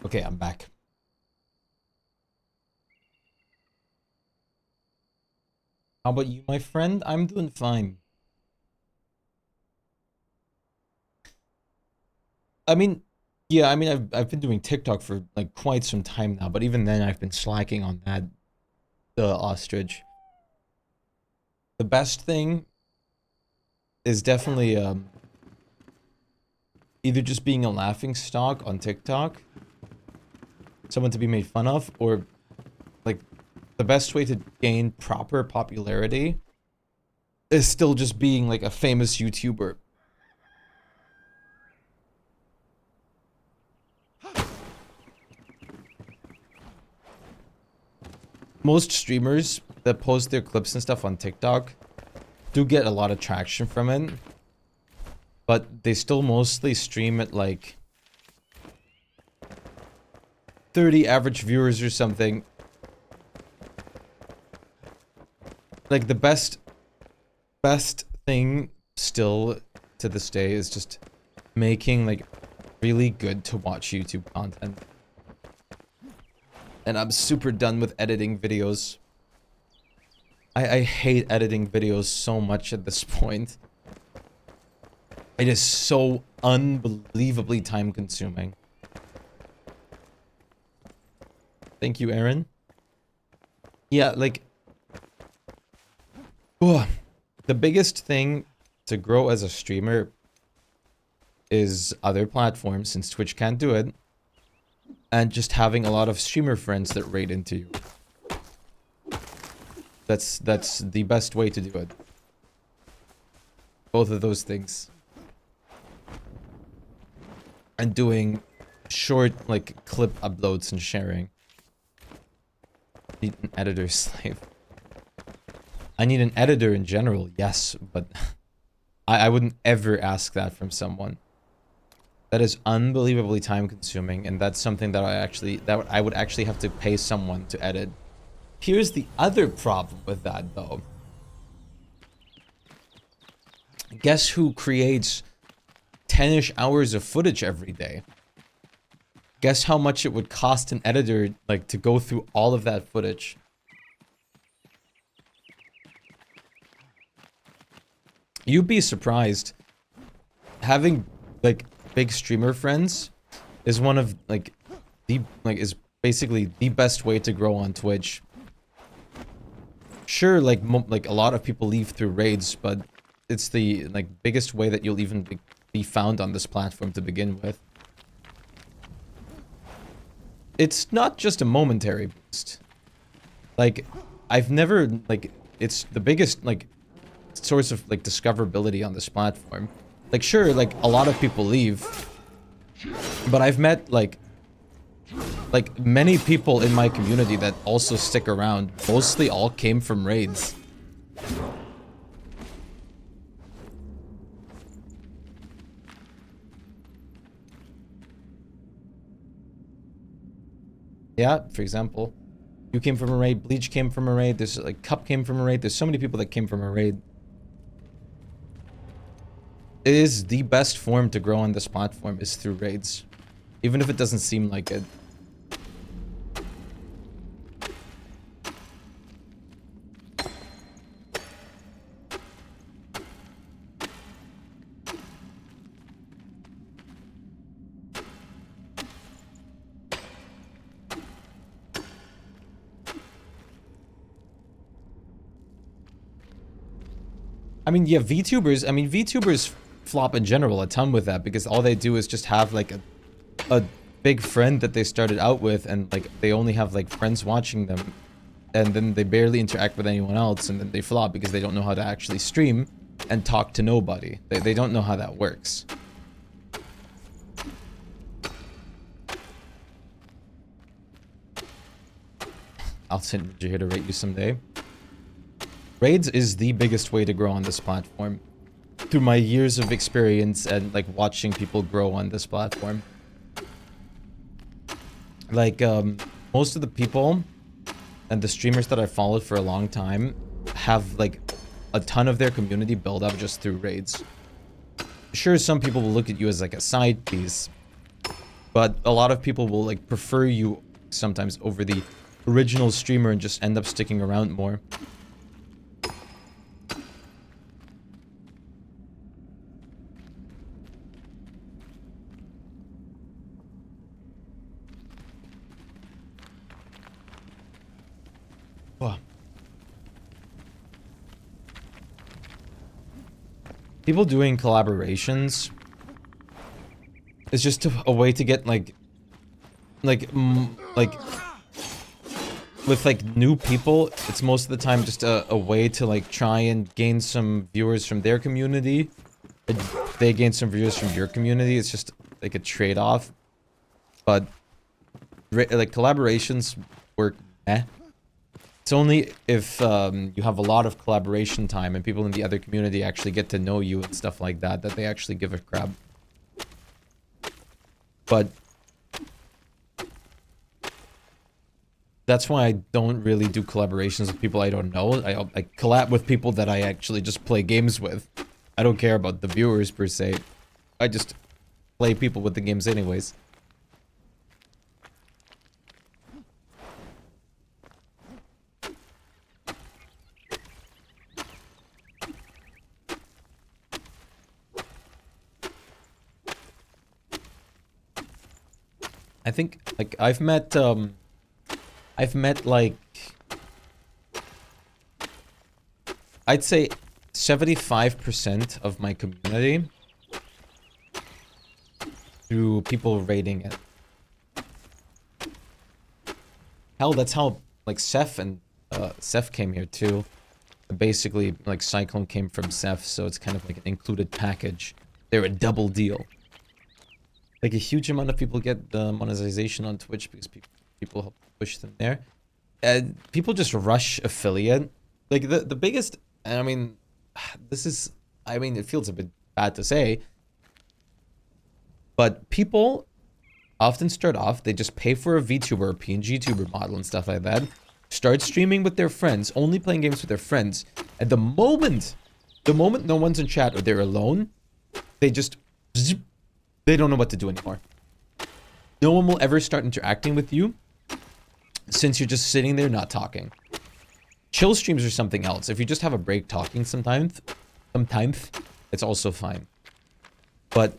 Okay, I'm back. How about you, my friend? I'm doing fine. I mean, yeah, I mean, I've been doing TikTok for like quite some time now, but even then, I've been slacking on that. The ostrich. The best thing is definitely either just being a laughing stock on TikTok, someone to be made fun of, or like the best way to gain proper popularity is still just being like a famous YouTuber. Most streamers that post their clips and stuff on TikTok do get a lot of traction from it, but they still mostly stream at like 30 average viewers or something. Like the best thing still to this day is just making like really good to watch YouTube content. And I'm super done with editing videos. I hate editing videos so much at this point. It is so unbelievably time consuming. Thank you, Aaron. Yeah, like... Ugh, the biggest thing to grow as a streamer is other platforms, since Twitch can't do it. And just having a lot of streamer friends that raid into you. That's the best way to do it. Both of those things. And doing short, like, clip uploads and sharing. Need an editor slave. I need an editor in general, yes, but I wouldn't ever ask that from someone. That is unbelievably time consuming, and that's something that I would actually have to pay someone to edit. Here's the other problem with that, though. Guess who creates 10-ish hours of footage every day? Guess how much it would cost an editor, like, to go through all of that footage? You'd be surprised. Having, like, big streamer friends is one of, like, is basically the best way to grow on Twitch. Sure, like, a lot of people leave through raids, but it's the, like, biggest way that you'll even be found on this platform to begin with. It's not just a momentary boost. Like, I've never, like, it's the biggest, like, source of, like, discoverability on this platform. Like, sure, like, a lot of people leave, but I've met, like, many people in my community that also stick around. Mostly all came from raids. Yeah, for example, you came from a raid, Bleach came from a raid, there's, like, Cup came from a raid, there's so many people that came from a raid. It is the best form to grow on this platform is through raids. Even if it doesn't seem like it. I mean, yeah, VTubers flop in general a ton with that, because all they do is just have, like, a big friend that they started out with, and, like, they only have, like, friends watching them, and then they barely interact with anyone else, and then they flop because they don't know how to actually stream and talk to nobody. They don't know how that works. I'll send you here to rate you someday. Raids is the biggest way to grow on this platform. Through my years of experience and, like, watching people grow on this platform. Like, most of the people and the streamers that I followed for a long time have, like, a ton of their community build up just through raids. Sure, some people will look at you as, like, a side piece, But a lot of people will like prefer you sometimes over the original streamer and just end up sticking around more. Wow. People doing collaborations is just a way to get like with like new people, it's most of the time just a way to like try and gain some viewers from their community. They gain some viewers from your community. It's just like a trade-off. But like collaborations work It's only if you have a lot of collaboration time and people in the other community actually get to know you and stuff like that, that they actually give a crap. But that's why I don't really do collaborations with people I don't know. I collab with people that I actually just play games with. I don't care about the viewers per se. I just play people with the games anyways. I think like I've met like I'd say 75% of my community through people raiding it. Hell, that's how like Seth came here too. Basically, like Cyclone came from Seth, so it's kind of like an included package. They're a double deal. Like a huge amount of people get the monetization on Twitch because people help push them there. And people just rush affiliate. Like the biggest, and I mean, this is, I mean, it feels a bit bad to say, but people often start off, they just pay for a VTuber, PNG tuber model and stuff like that, start streaming with their friends, only playing games with their friends, and the moment no one's in chat or they're alone, they just, they don't know what to do anymore. No one will ever start interacting with you since you're just sitting there not talking. Chill streams are something else. If you just have a break talking sometimes, it's also fine. But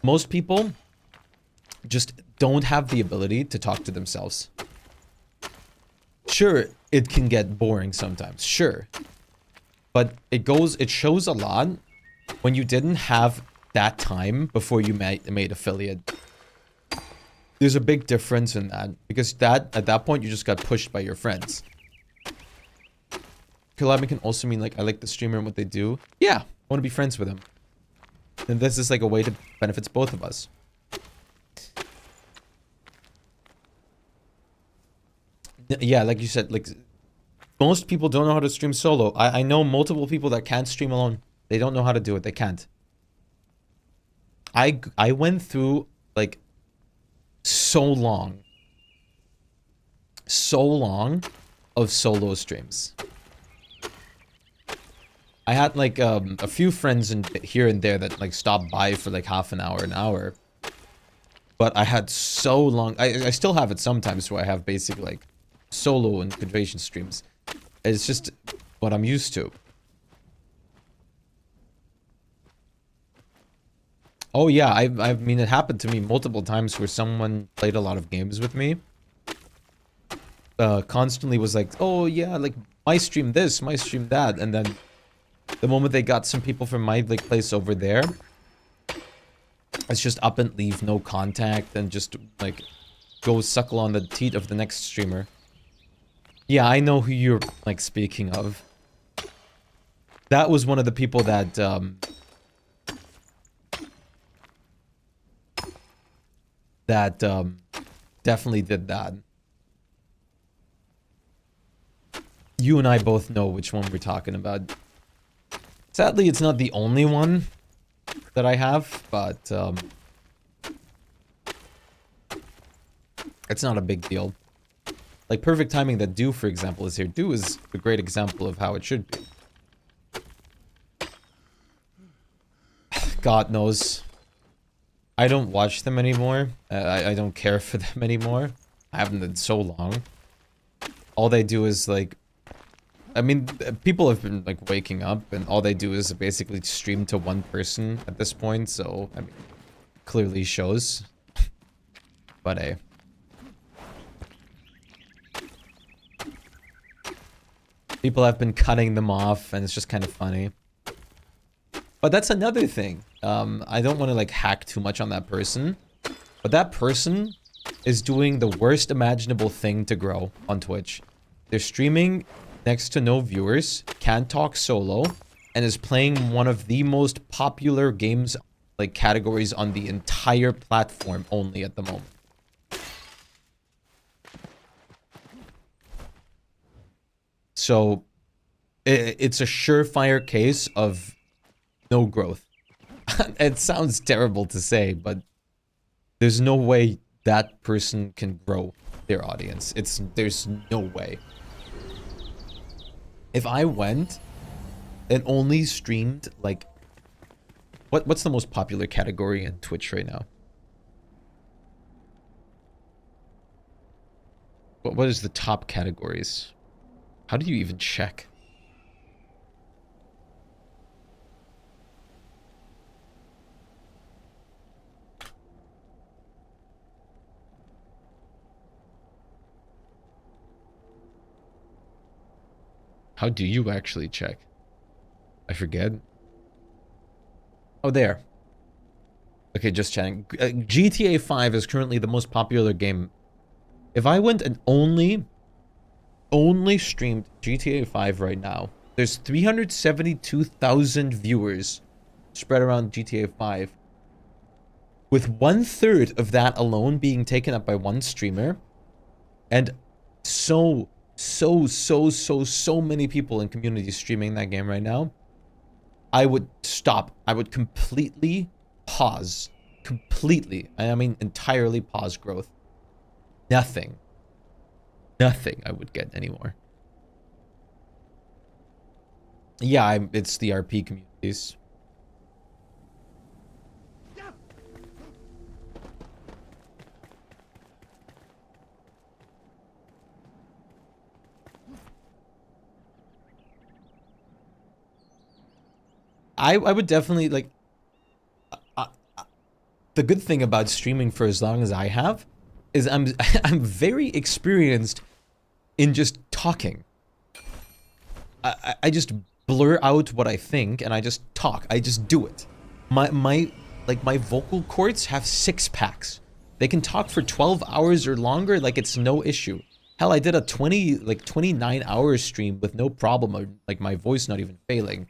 most people just don't have the ability to talk to themselves. Sure, it can get boring sometimes, sure. But it shows a lot when you didn't have that time before you made affiliate. There's a big difference in that, because at that point you just got pushed by your friends. Collabing can also mean like I like the streamer and what they do. Yeah, I want to be friends with them. And this is like a way to benefits both of us. Yeah, like you said, like most people don't know how to stream solo. I know multiple people that can't stream alone. They don't know how to do it. They can't. I went through like so long of solo streams. I had like a few friends here and there that like stopped by for like half an hour. But I had so long, I still have it sometimes where I have basically like solo and configuration streams. It's just what I'm used to. Oh yeah, I mean it happened to me multiple times where someone played a lot of games with me. Constantly was like, oh yeah, like my stream this, my stream that, and then the moment they got some people from my like place over there, it's just up and leave, no contact, and just like go suckle on the teat of the next streamer. Yeah, I know who you're like speaking of. That was one of the people that definitely did that. You and I both know which one we're talking about. Sadly, it's not the only one that I have, but it's not a big deal. Like Perfect Timing that Do, for example, is here. Do is a great example of how it should be. God knows. I don't watch them anymore. I don't care for them anymore. I haven't in so long. All they do is like, I mean, people have been like waking up, and all they do is basically stream to one person at this point. So I mean, clearly shows. But hey. People have been cutting them off, and it's just kind of funny. But that's another thing. I don't want to like hack too much on that person. But that person is doing the worst imaginable thing to grow on Twitch. They're streaming next to no viewers, can't talk solo, and is playing one of the most popular games, like categories on the entire platform only at the moment. So, it's a surefire case of no growth. It sounds terrible to say, but there's no way that person can grow their audience. There's no way. If I went and only streamed, like, what's the most popular category in Twitch right now? What is the top categories? How do you even check? How do you actually check? I forget. Oh, there. Okay, just chatting. GTA 5 is currently the most popular game. If I went and only streamed GTA 5 right now, there's 372,000 viewers spread around GTA 5. With 1/3 of that alone being taken up by one streamer, and so many people in community streaming that game right now, I would stop. I would completely pause. Completely. I mean entirely pause growth. Nothing I would get anymore. Yeah, it's the RP communities. I would definitely like the good thing about streaming for as long as I have is I'm very experienced in just talking. I just blur out what I think and I just talk. I just do it. My vocal cords have 6-packs. They can talk for 12 hours or longer like it's no issue. Hell, I did a 29-hour stream with no problem, like my voice not even failing.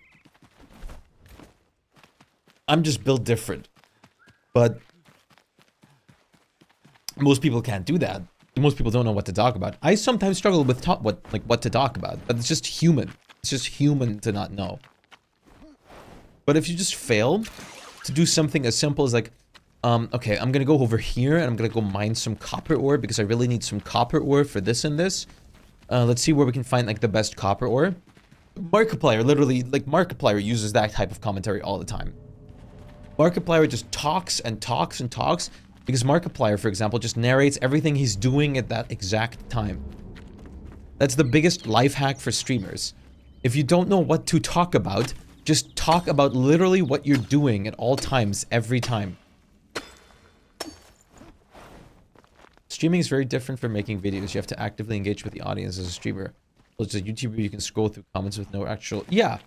I'm just built different. But most people can't do that. Most people don't know what to talk about. I sometimes struggle with what to talk about, but it's just human. It's just human to not know. But if you just fail to do something as simple as like, okay, I'm gonna go over here and I'm gonna go mine some copper ore because I really need some copper ore for this and this. Let's see where we can find like the best copper ore. Markiplier, literally, like Markiplier uses that type of commentary all the time. Markiplier just talks and talks and talks because Markiplier, for example, just narrates everything he's doing at that exact time. That's the biggest life hack for streamers. If you don't know what to talk about, just talk about literally what you're doing at all times, every time. Streaming is very different from making videos. You have to actively engage with the audience as a streamer. As a YouTuber, you can scroll through comments with no actual... Yeah.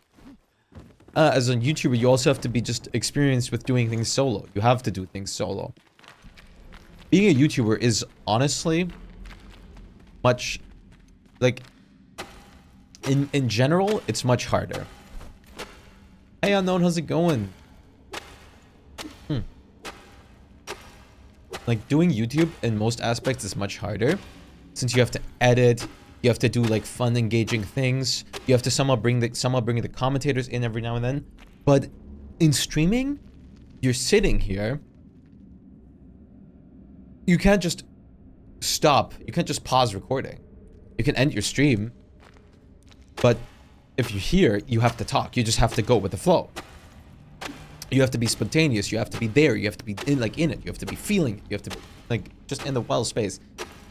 As a YouTuber, you also have to be just experienced with doing things solo. You have to do things solo. Being a YouTuber is honestly much, like, in general, it's much harder. Hey, Unknown, how's it going? Like, doing YouTube in most aspects is much harder, since you have to edit, you have to do, like, fun, engaging things, you have to somehow bring the commentators in every now and then. But in streaming, you're sitting here, you can't just stop, you can't just pause recording. You can end your stream, but if you're here, you have to talk, you just have to go with the flow. You have to be spontaneous. You have to be there. You have to be in it. You have to be feeling it. You have to be like just in the wild space.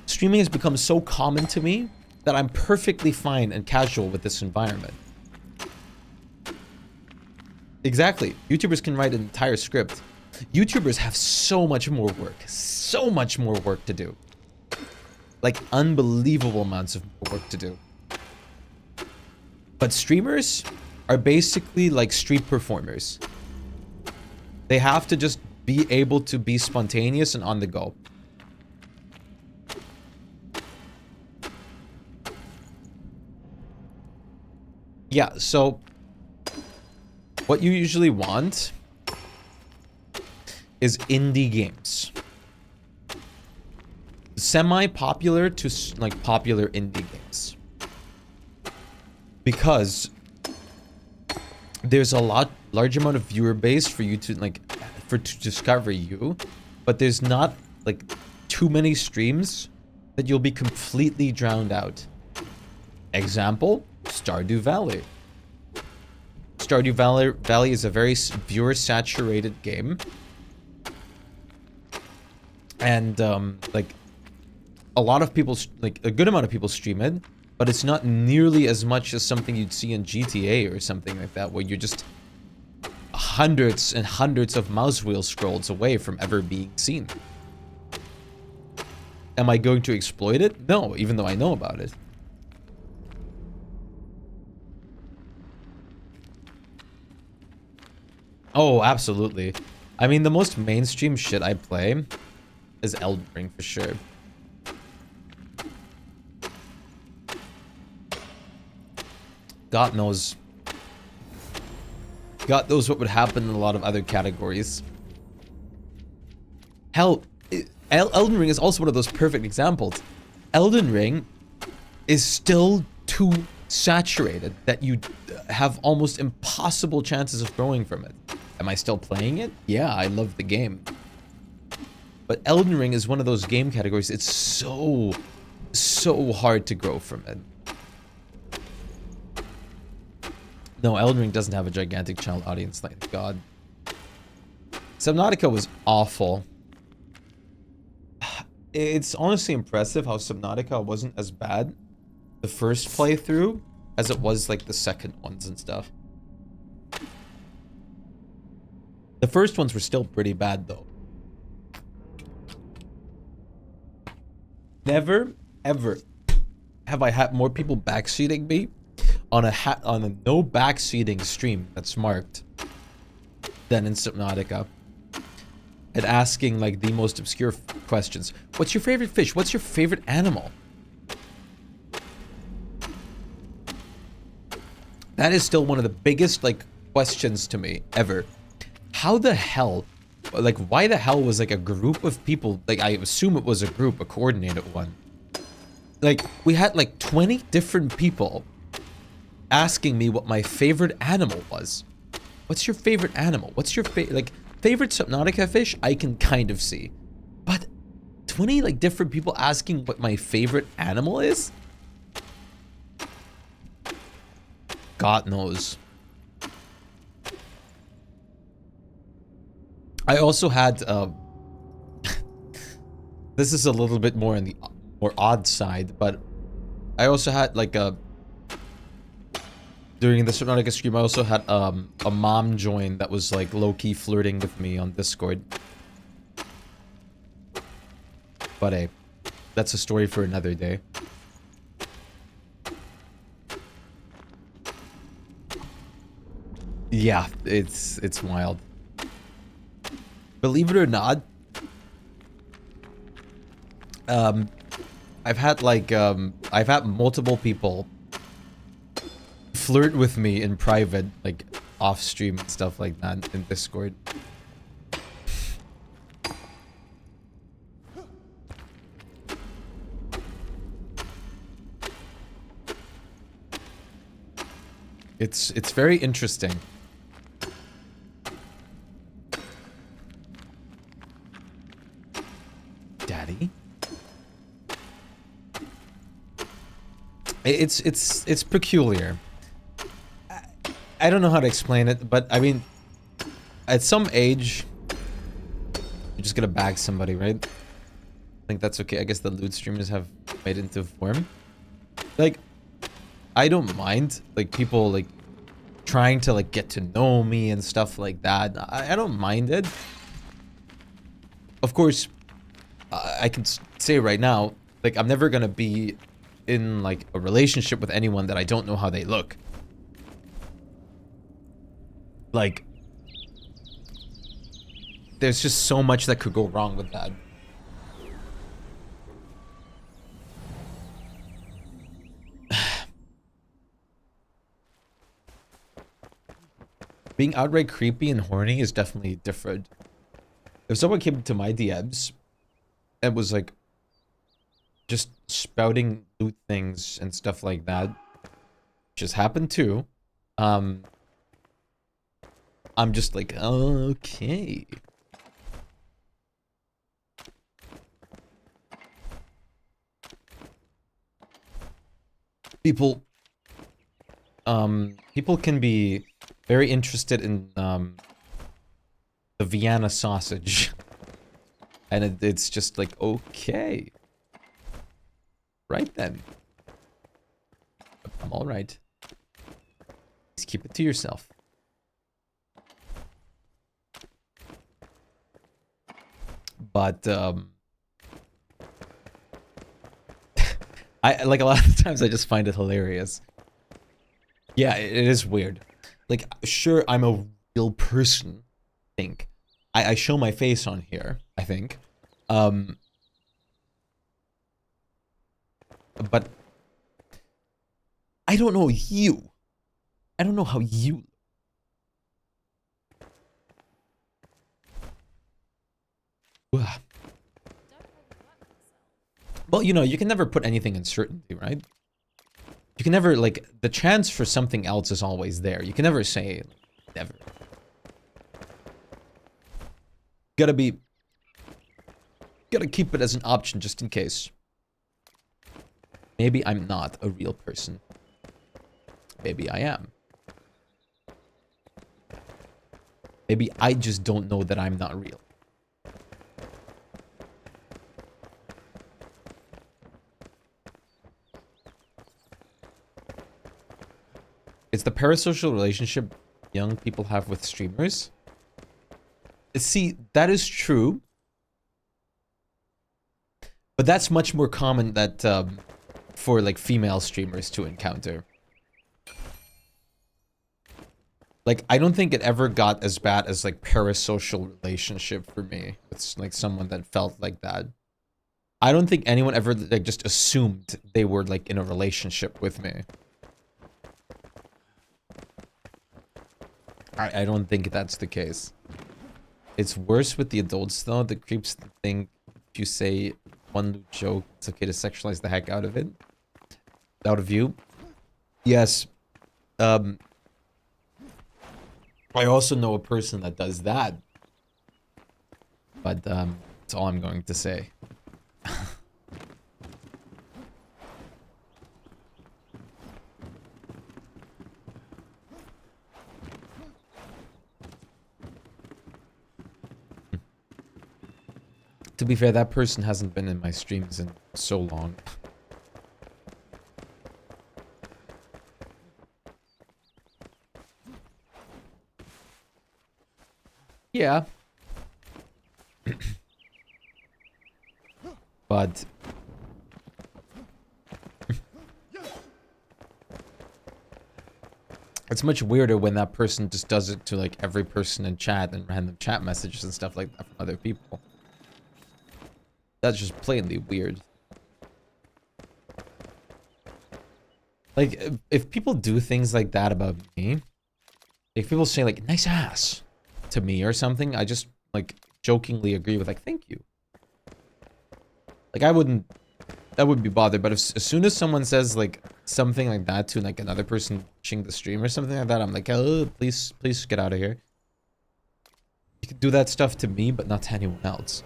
Streaming has become so common to me that I'm perfectly fine and casual with this environment. Exactly. YouTubers can write an entire script. YouTubers have so much more work to do. Like unbelievable amounts of work to do. But streamers are basically like street performers. They have to just be able to be spontaneous and on the go. Yeah, so what you usually want is indie games. Semi-popular to like popular indie games. Because there's a large amount of viewer base for you to like to discover you, but there's not like too many streams that you'll be completely drowned out. Example, Stardew Valley. Stardew Valley is a very viewer saturated game, and like a lot of people, like a good amount of people stream it, but it's not nearly as much as something you'd see in GTA or something like that, where you're just hundreds and hundreds of mouse wheel scrolls away from ever being seen. Am I going to exploit it? No, even though I know about it. Oh, absolutely. I mean, the most mainstream shit I play is Elden Ring for sure. God knows what would happen in a lot of other categories. Hell, Elden Ring is also one of those perfect examples. Elden Ring is still too saturated that you have almost impossible chances of growing from it. Am I still playing it? Yeah, I love the game. But Elden Ring is one of those game categories, it's so hard to grow from it. No, Elden Ring doesn't have a gigantic child audience, thank God. Subnautica was awful. It's honestly impressive how Subnautica wasn't as bad the first playthrough as it was like the second ones and stuff. The first ones were still pretty bad though. Never, ever have I had more people backseating me on a no backseating stream that's marked than in Subnautica. And asking like the most obscure questions. What's your favorite fish? What's your favorite animal? That is still one of the biggest like questions to me ever. How the hell, like why the hell was like a group of people, like I assume it was a group, a coordinated one. Like we had like 20 different people asking me what my favorite animal was. What's your favorite animal? What's your favorite Subnautica fish? I can kind of see. But 20 like different people asking what my favorite animal is? God knows. I also had this is a little bit more on the more odd side, but I also had like a during the Subnautica stream, I also had a mom join that was like low-key flirting with me on Discord. But hey, that's a story for another day. Yeah, it's wild. Believe it or not, I've had like I've had multiple people flirt with me in private, like off stream and stuff like that in Discord. It's very interesting. Daddy? It's peculiar. I don't know how to explain it, but I mean, at some age, you're just gonna bag somebody, right? I think that's okay. I guess the loot streamers have made it into form. Like, I don't mind, like, people, like, trying to, like, get to know me and stuff like that. I don't mind it. Of course, I can say right now, like, I'm never gonna be in, like, a relationship with anyone that I don't know how they look. Like, there's just so much that could go wrong with that. Being outright creepy and horny is definitely different. If someone came to my DMs and was like just spouting loot things and stuff like that, just happened too, I'm just like, okay. People can be very interested in the Vienna sausage. And it's just like, okay. Right then. I'm alright. Just keep it to yourself. But I like a lot of times I just find it hilarious. Yeah, it is weird. Like, sure, I'm a real person, I think. I show my face on here, I think. But I don't know you. I don't know how you. Ugh. Well, you know, you can never put anything in certainty, right? You can never, like, the chance for something else is always there. You can never say never. Gotta keep it as an option just in case. Maybe I'm not a real person. Maybe I am. Maybe I just don't know that I'm not real. It's the parasocial relationship young people have with streamers. See, that is true. But that's much more common that for like female streamers to encounter. Like, I don't think it ever got as bad as like parasocial relationship for me with like someone that felt like that. I don't think anyone ever like just assumed they were like in a relationship with me. I don't think that's the case. It's worse with the adults though. The creeps think if you say one joke, it's okay to sexualize the heck out of it. Out of you. Yes. I also know a person that does that. But that's all I'm going to say. To be fair, that person hasn't been in my streams in so long. Yeah. But it's much weirder when that person just does it to like every person in chat and random chat messages and stuff like that from other people. That's just plainly weird. Like, if people do things like that about me, if people say like, nice ass to me or something, I just like jokingly agree with like, thank you. Like, I wouldn't be bothered, but if, as soon as someone says like something like that to like another person watching the stream or something like that, I'm like, oh, please get out of here. You can do that stuff to me, but not to anyone else.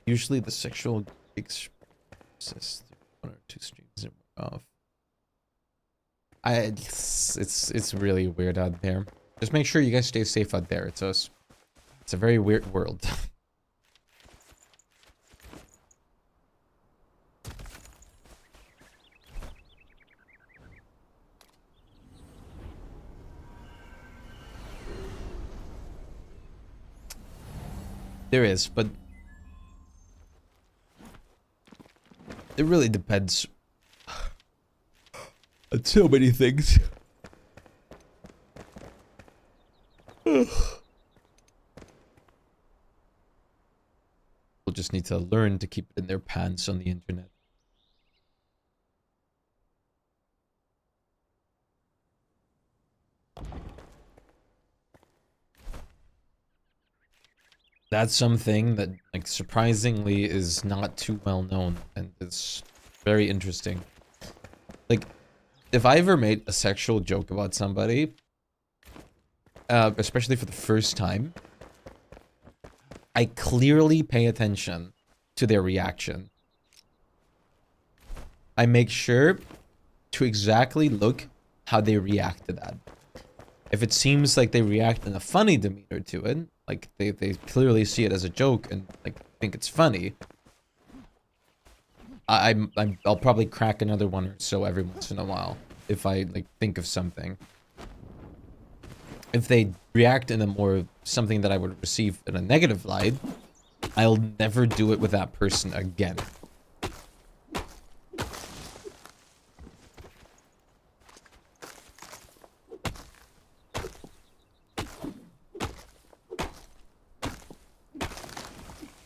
Usually the sexual gigs Says 1 or 2 streams off. It's really weird out there. Just make sure you guys stay safe out there. It's a very weird world. There is, but it really depends on so many things. We'll just need to learn to keep it in their pants on the internet. That's something that, like, surprisingly is not too well known, and it's very interesting. Like, if I ever made a sexual joke about somebody, especially for the first time, I clearly pay attention to their reaction. I make sure to exactly look how they react to that. If it seems like they react in a funny demeanor to it, like they clearly see it as a joke and like think it's funny, I'll probably crack another one or so every once in a while if I like think of something. If they react in a more something that I would receive in a negative light, I'll never do it with that person again.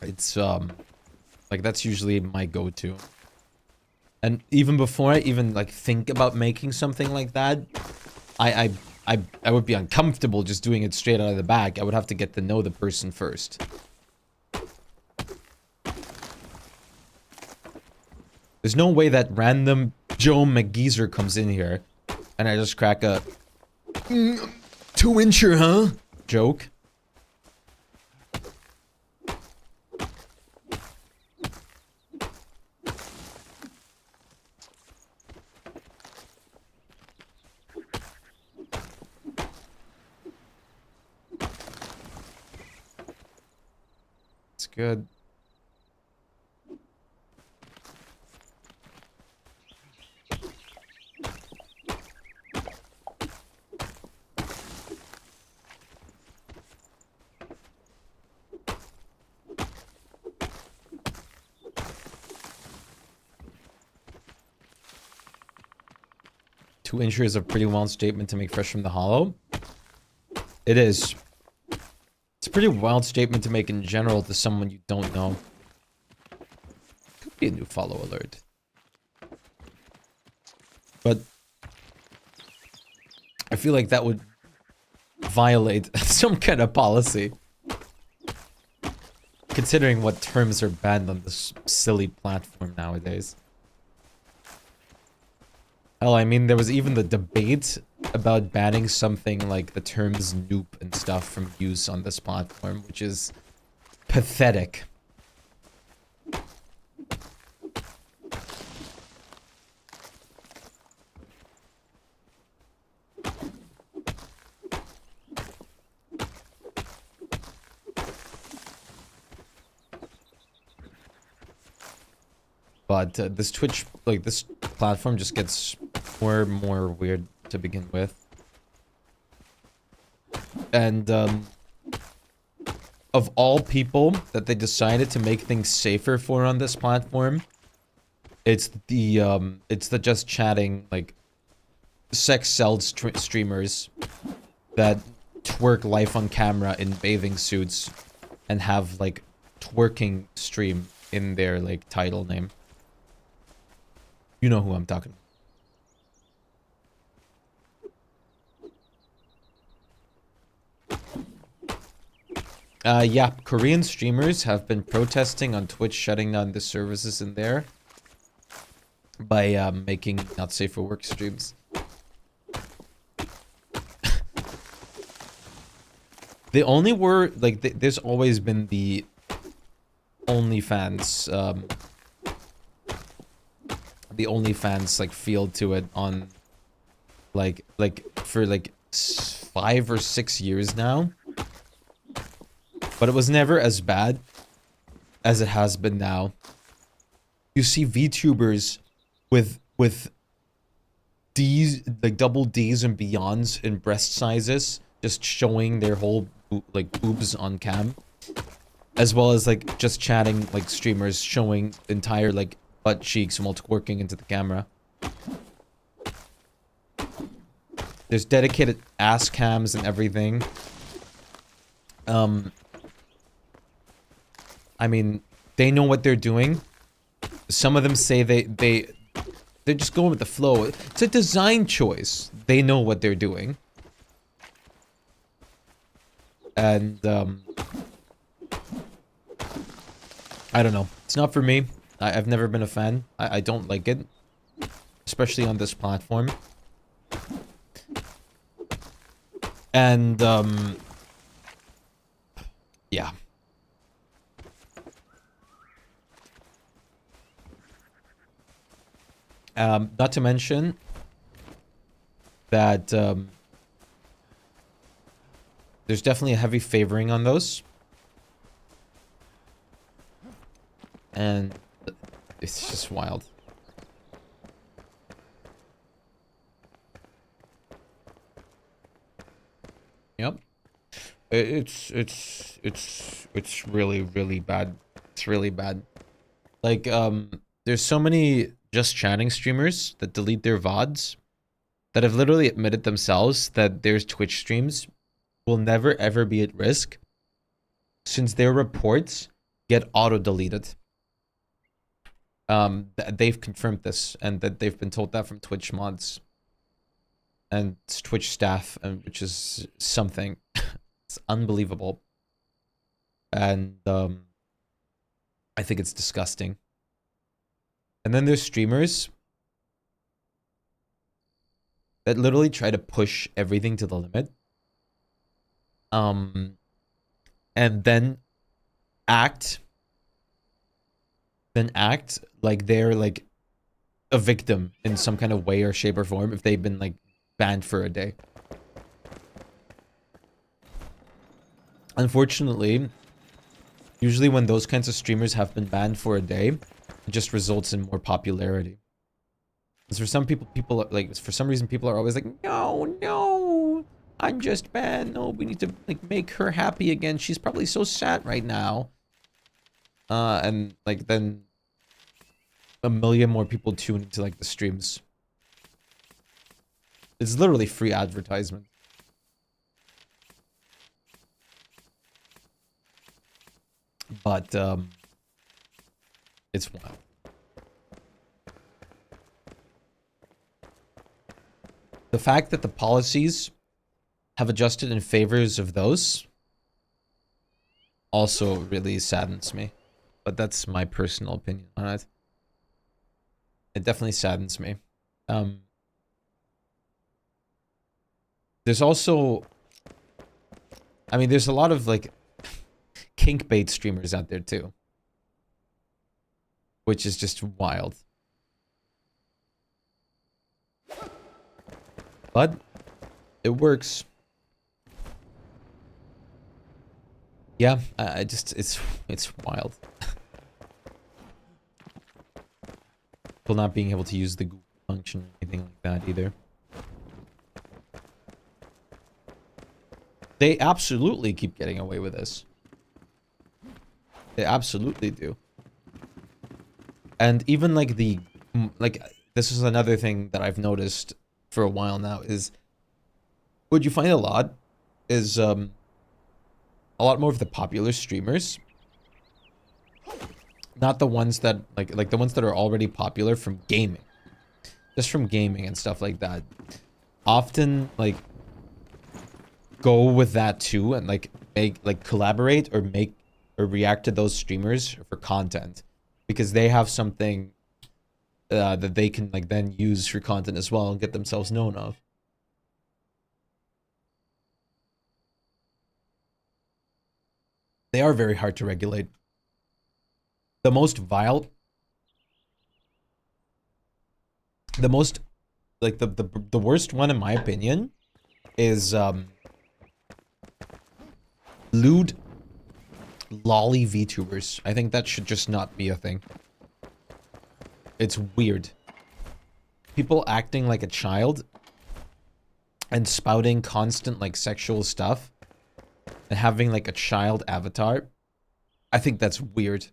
It's like that's usually my go-to. And even before I even like think about making something like that, I would be uncomfortable just doing it straight out of the bag. I would have to get to know the person first. There's no way that random Joe McGeezer comes in here and I just crack a 2-incher, huh? Joke. It's good. Two-incher is a pretty wild statement to make fresh from the hollow. It is. It's a pretty wild statement to make in general to someone you don't know. Could be a new follow alert. But I feel like that would violate some kind of policy. Considering what terms are banned on this silly platform nowadays. Hell, I mean, there was even the debate about banning something like the terms noob and stuff from use on this platform, which is pathetic. But this Twitch, like this platform just gets more and more weird to begin with. And of all people that they decided to make things safer for on this platform, it's the just chatting, like, sex-celled streamers that twerk live on camera in bathing suits and have, like, twerking stream in their, like, title name. You know who I'm talking about. Yeah, Korean streamers have been protesting on Twitch shutting down the services in there by making not safe for work streams. They only were, like, there's always been the OnlyFans the OnlyFans like feel to it on like for like 5 or 6 years now. But it was never as bad as it has been now. You see VTubers with D's, like double D's and beyonds in breast sizes, just showing their whole like boobs on cam, as well as like just chatting like streamers showing entire like butt cheeks while twerking into the camera. There's dedicated ass cams and everything. I mean, they know what they're doing. Some of them say they're just going with the flow. It's a design choice. They know what they're doing. And, I don't know. It's not for me. I've never been a fan. I don't like it. Especially on this platform. And, yeah. Not to mention that, there's definitely a heavy favoring on those. And it's just wild. Yep. It's really, really bad. It's really bad. Like, there's so many just chatting streamers that delete their VODs that have literally admitted themselves that their Twitch streams will never ever be at risk since their reports get auto-deleted. They've confirmed this, and that they've been told that from Twitch mods and Twitch staff, and which is something. It's unbelievable. And I think it's disgusting. And then there's streamers that literally try to push everything to the limit. And then act like they're like a victim in some kind of way or shape or form if they've been like banned for a day. Unfortunately, usually when those kinds of streamers have been banned for a day, it just results in more popularity. Because for some people like, for some reason people are always like, no, I'm just banned. No, we need to like make her happy again. She's probably so sad right now. And like then a million more people tune into like the streams. It's literally free advertisement. But it's wild. The fact that the policies have adjusted in favors of those also really saddens me. But that's my personal opinion on it. It definitely saddens me. There's also, I mean, there's a lot of like kink bait streamers out there too, which is just wild. But it works. Yeah, I just, it's wild. People not being able to use the Google function or anything like that either. They absolutely keep getting away with this. They absolutely do. And even like this is another thing that I've noticed for a while now is, what you find a lot is a lot more of the popular streamers, not the ones that like the ones that are already popular from gaming, just from gaming and stuff like that, often like go with that too and like collaborate or react to those streamers for content, because they have something that they can like then use for content as well and get themselves known of. They are very hard to regulate. The most vile The most, like, the worst one in my opinion is, lewd lolly VTubers. I think that should just not be a thing. It's weird. People acting like a child and spouting constant, like, sexual stuff and having, like, a child avatar. I think that's weird.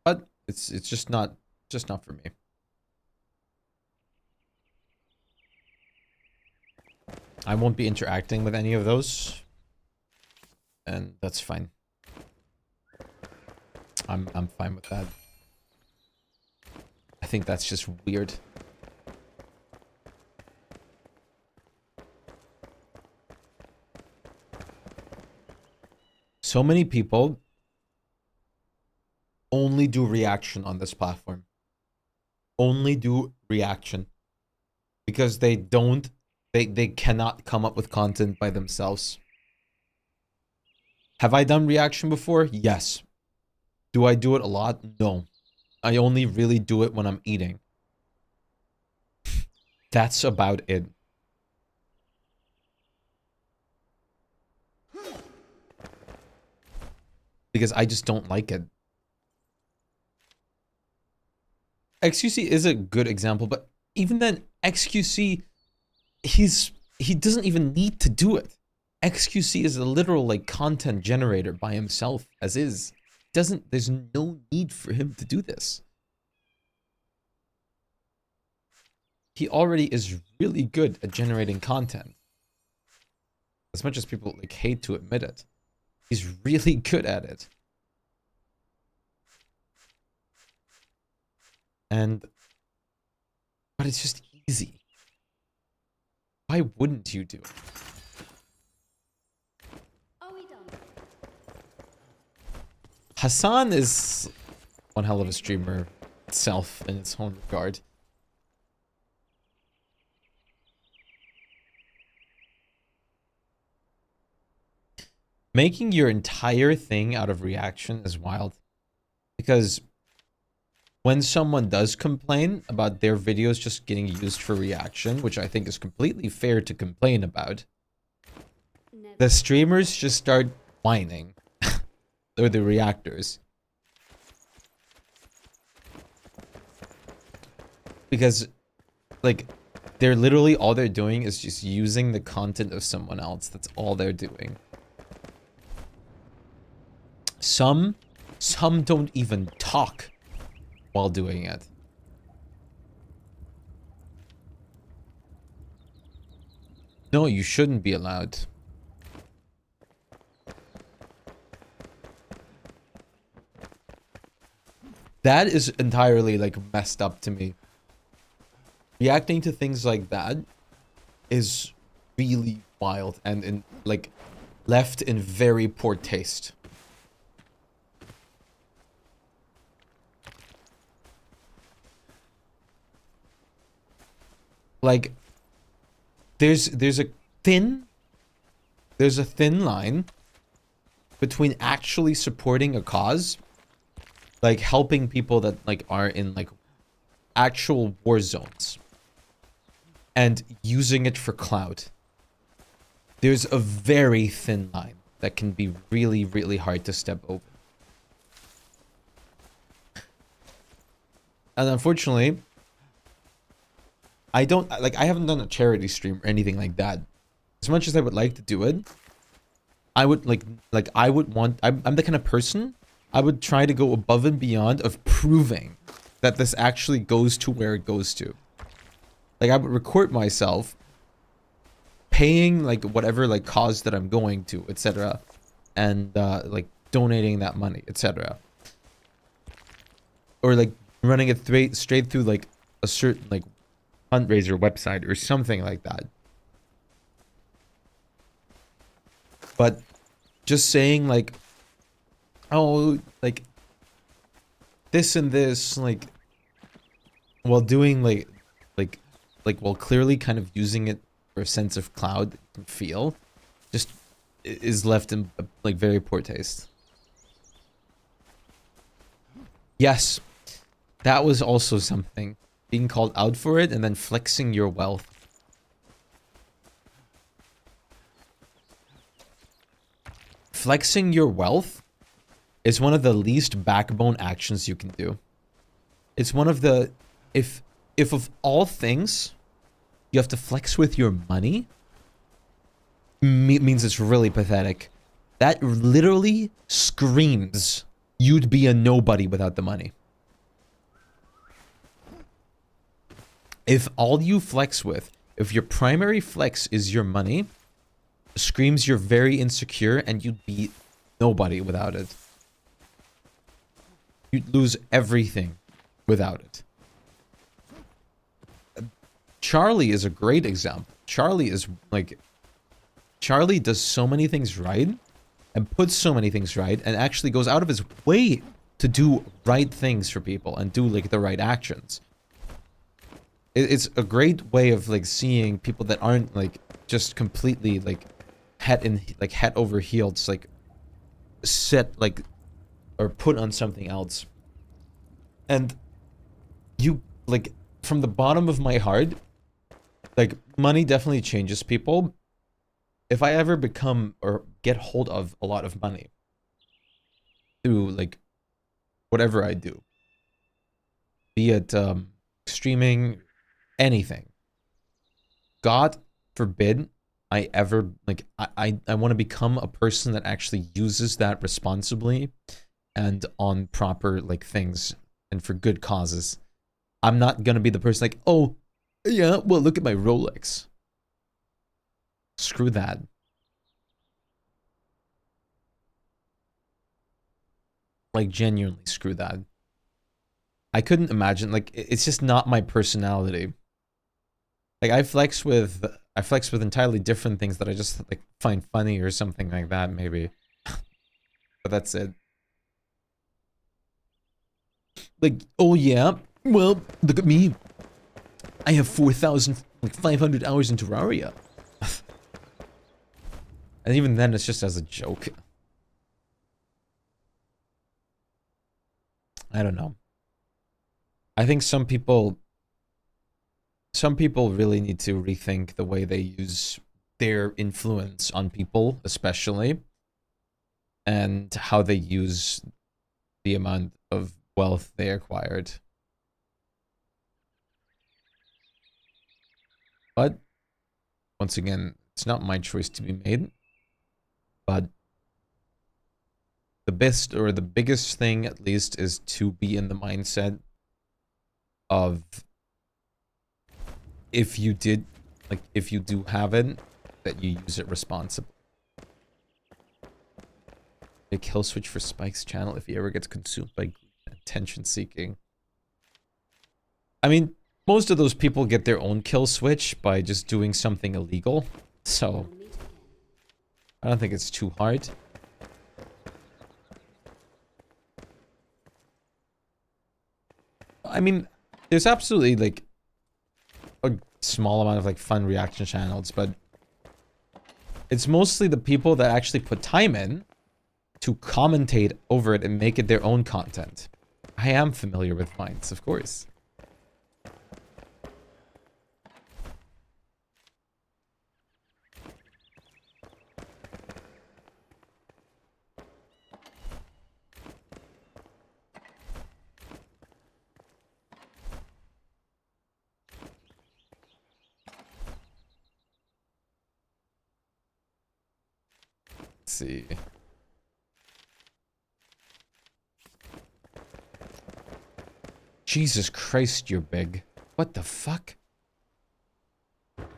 But it's just not for me. I won't be interacting with any of those. And that's fine. I'm fine with that. I think that's just weird. So many people only do reaction on this platform. Only do reaction. Because they cannot come up with content by themselves. Have I done reaction before? Yes. Do I do it a lot? No. I only really do it when I'm eating. That's about it. Because I just don't like it. XQC is a good example, but even then, XQC, he doesn't even need to do it. XQC is a literal, like, content generator by himself, as is. There's no need for him to do this. He already is really good at generating content. As much as people, like, hate to admit it. He's really good at it. But it's just easy. Why wouldn't you do it? Hassan is one hell of a streamer itself in its own regard. Making your entire thing out of reaction is wild. Because when someone does complain about their videos just getting used for reaction, which I think is completely fair to complain about, the streamers just start whining. Or the reactors. Because, like, they're literally, all they're doing is just using the content of someone else. That's all they're doing. Some don't even talk while doing it. No, you shouldn't be allowed. That is entirely, like, messed up to me. Reacting to things like that is really wild and like, left in very poor taste. Like, there's a thin line between actually supporting a cause, like helping people that, like, are in, like, actual war zones, and using it for clout. There's a very thin line that can be really, really hard to step over. And unfortunately, I haven't done a charity stream or anything like that. As much as I would like to do it, I would I'm the kind of person, I would try to go above and beyond of proving that this actually goes to where it goes to. Like, I would record myself paying, like, whatever, like, cause that I'm going to, etc. And, like, donating that money, etc. Or, like, running it straight through, like, a certain, like, fundraiser website or something like that. But just saying, like, oh, like, this and this, like, while doing, like, while clearly kind of using it for a sense of clout and feel, just, is left in like very poor taste. Yes, that was also something. Being called out for it and then flexing your wealth. Flexing your wealth is one of the least backbone actions you can do. It's one of the... If of all things, you have to flex with your money, means it's really pathetic. That literally screams you'd be a nobody without the money. If all you flex with, if your primary flex is your money, screams you're very insecure and you'd be nobody without it. You'd lose everything without it. Charlie is a great example. Charlie is like... Charlie does so many things right and puts so many things right and actually goes out of his way to do right things for people and do like the right actions. It's a great way of like seeing people that aren't like just completely like head over heels, like set like or put on something else. And you like from the bottom of my heart, like money definitely changes people. If I ever become or get hold of a lot of money through like whatever I do, be it streaming, anything, God forbid I ever like I want to become a person that actually uses that responsibly and on proper like things and for good causes. I'm not gonna be the person like, oh yeah, well look at my Rolex. Screw that. Like genuinely screw that. I couldn't imagine, like it's just not my personality. Like I flex with entirely different things that I just like find funny or something like that maybe. But that's it. Like, oh yeah, well, look at me. I have 4,500 hours in Terraria. And even then it's just as a joke. I don't know. I think some people really need to rethink the way they use their influence on people, especially, and how they use the amount of wealth they acquired. But once again, it's not my choice to be made. But the best or the biggest thing, at least, is to be in the mindset of if you do have it, that you use it responsibly. A kill switch for Spike's channel if he ever gets consumed by attention seeking. I mean, most of those people get their own kill switch by just doing something illegal, so I don't think it's too hard. I mean, there's absolutely like a small amount of like fun reaction channels, but it's mostly the people that actually put time in to commentate over it and make it their own content. I am familiar with Vines, of course. Let's see. Jesus Christ, you're big. What the fuck? What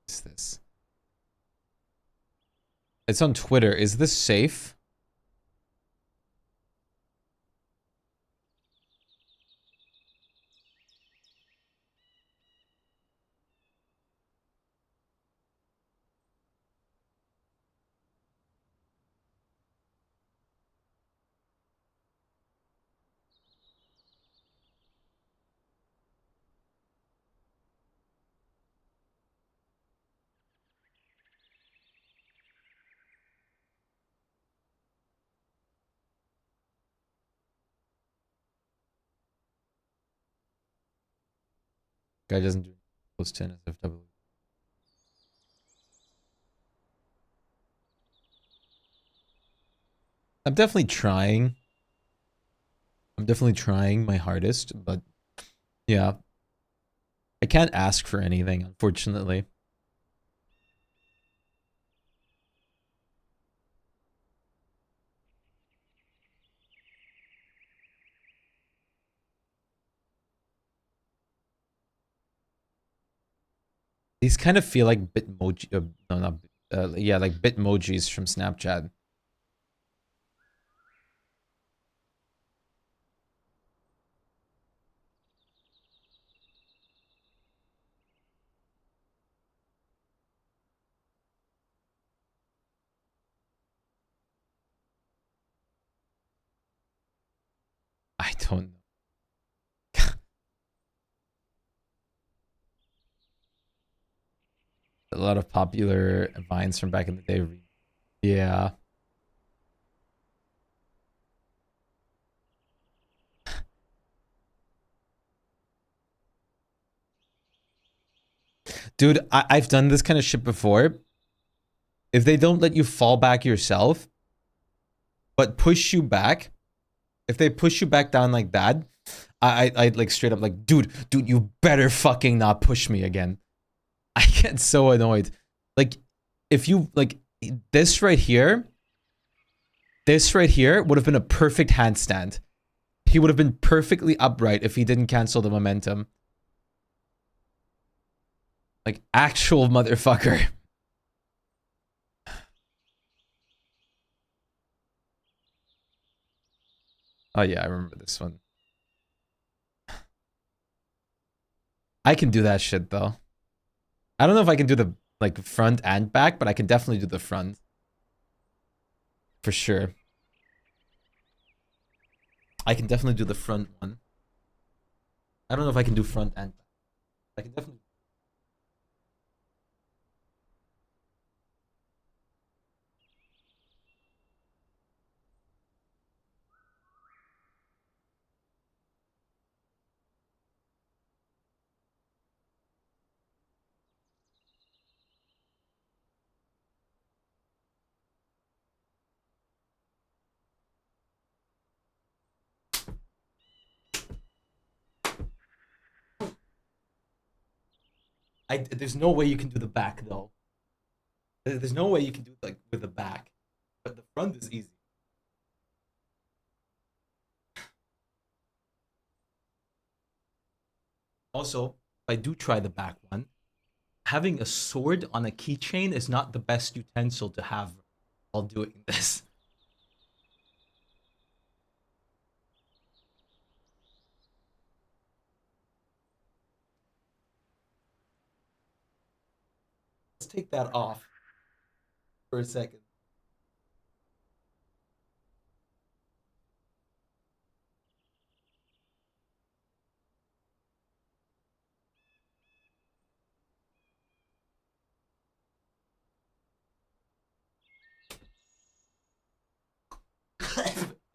is this? It's on Twitter. Is this safe? Guy doesn't do close to NSFW. I'm definitely trying. I'm definitely trying my hardest, but yeah. I can't ask for anything, unfortunately. These kind of feel like Bitmoji. No, not. Yeah, like Bitmojis from Snapchat. I don't know. A lot of popular vines from back in the day. Yeah. Dude, I've done this kind of shit before. If they don't let you fall back yourself, but push you back, if they push you back down like that, I like straight up like, dude, you better fucking not push me again. I get so annoyed. Like, if you, like, this right here would have been a perfect handstand. He would have been perfectly upright if he didn't cancel the momentum. Like, actual motherfucker. Oh yeah, I remember this one. I can do that shit though. I don't know if I can do the like front and back, but I can definitely do the front. For sure. I can definitely do the front one. I don't know if I can do front and back. I can definitely. There's no way you can do the back though. There's no way you can do like with the back, but the front is easy. Also, if I do try the back one, having a sword on a keychain is not the best utensil to have while doing this. Let's take that off for a second.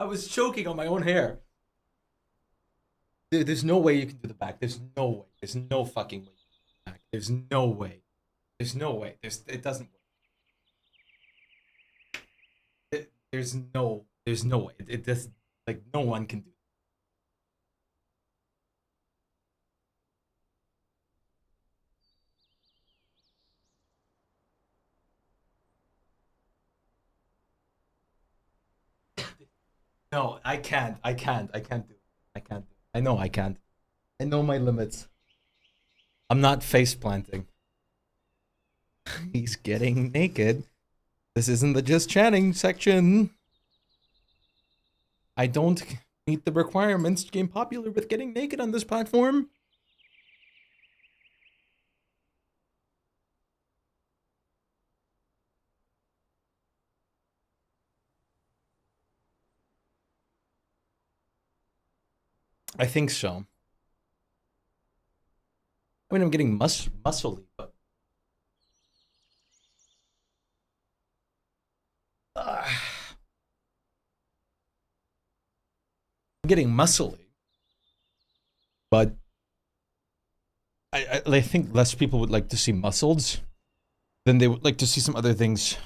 I was choking on my own hair. There's no way you can do the back. There's no way. There's no fucking way. Back. There's no way. There's no way. It doesn't work. There's no way. It just like no one can do it. No, I can't. I can't do it. I can't do it. I know I can't. I know my limits. I'm not face planting. He's getting naked. This isn't the just chatting section. I don't meet the requirements to gain popular with getting naked on this platform. I think so. I mean, I'm getting muscly, but I'm getting muscly, but I think less people would like to see muscles than they would like to see some other things.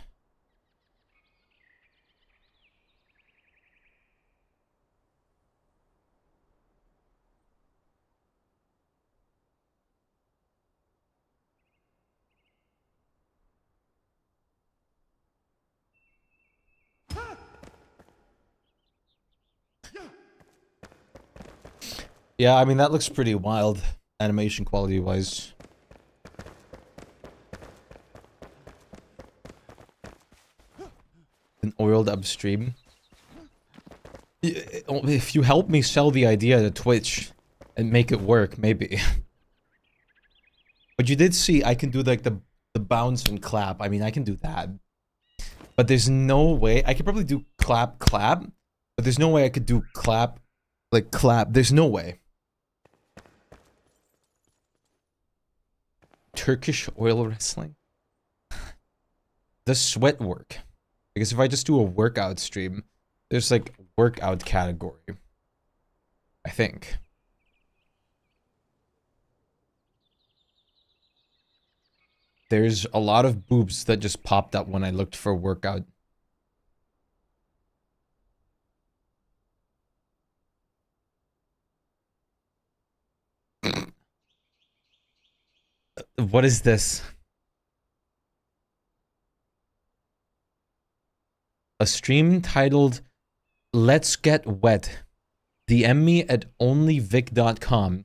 Yeah, I mean, that looks pretty wild, animation quality-wise. An oiled upstream. If you help me sell the idea to Twitch and make it work, maybe. But you did see I can do like the bounce and clap. I mean, I can do that. But there's no way I could probably do clap clap, but there's no way I could do clap like clap. There's no way. Turkish oil wrestling. Does sweat work? Because if I just do a workout stream, there's like workout category. I think. There's a lot of boobs that just popped up when I looked for workout. What is this? A stream titled Let's Get Wet. DM me at onlyvic.com.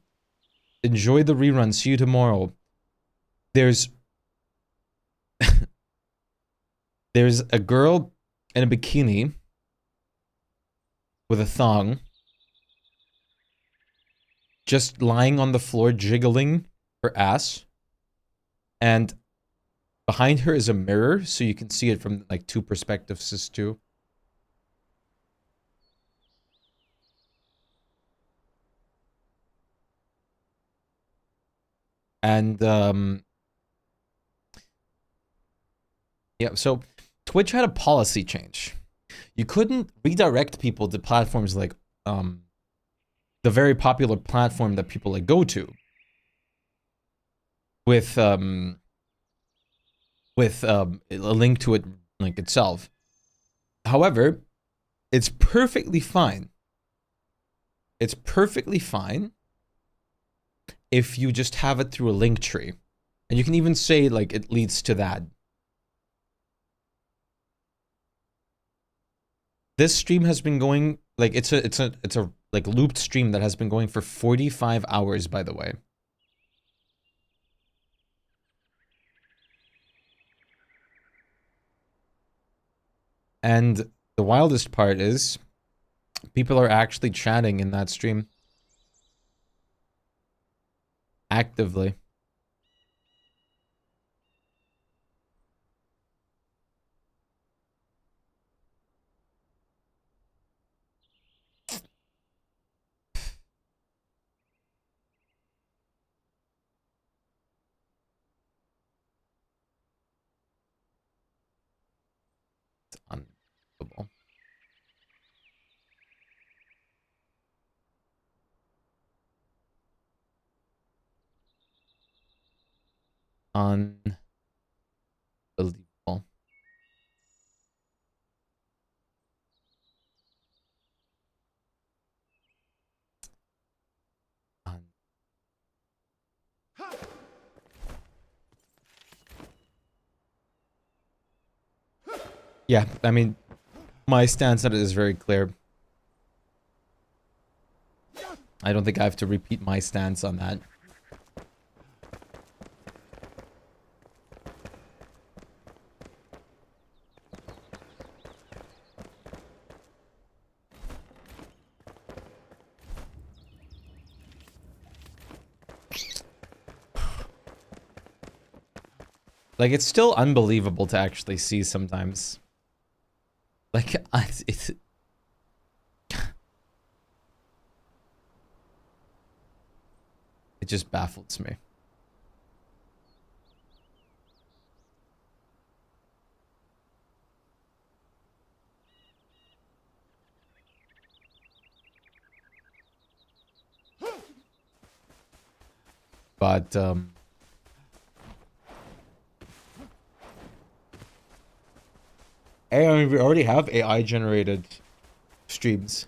Enjoy the rerun. See you tomorrow. There's there's a girl in a bikini with a thong just lying on the floor jiggling her ass, and behind her is a mirror so you can see it from like two perspectives too. And yeah, so Twitch had a policy change. You couldn't redirect people to platforms like the very popular platform that people like go to with a link to it link itself. However, it's perfectly fine. It's perfectly fine if you just have it through a link tree. And you can even say like it leads to that. This stream has been going like it's a like looped stream that has been going for 45 hours, by the way. And the wildest part is people are actually chatting in that stream. Actively. It's unbelievable. Unbelievable. Yeah, I mean, my stance on it is very clear. I don't think I have to repeat my stance on that. Like, it's still unbelievable to actually see sometimes. Like, it's... It just baffles me. But and we already have AI generated streams.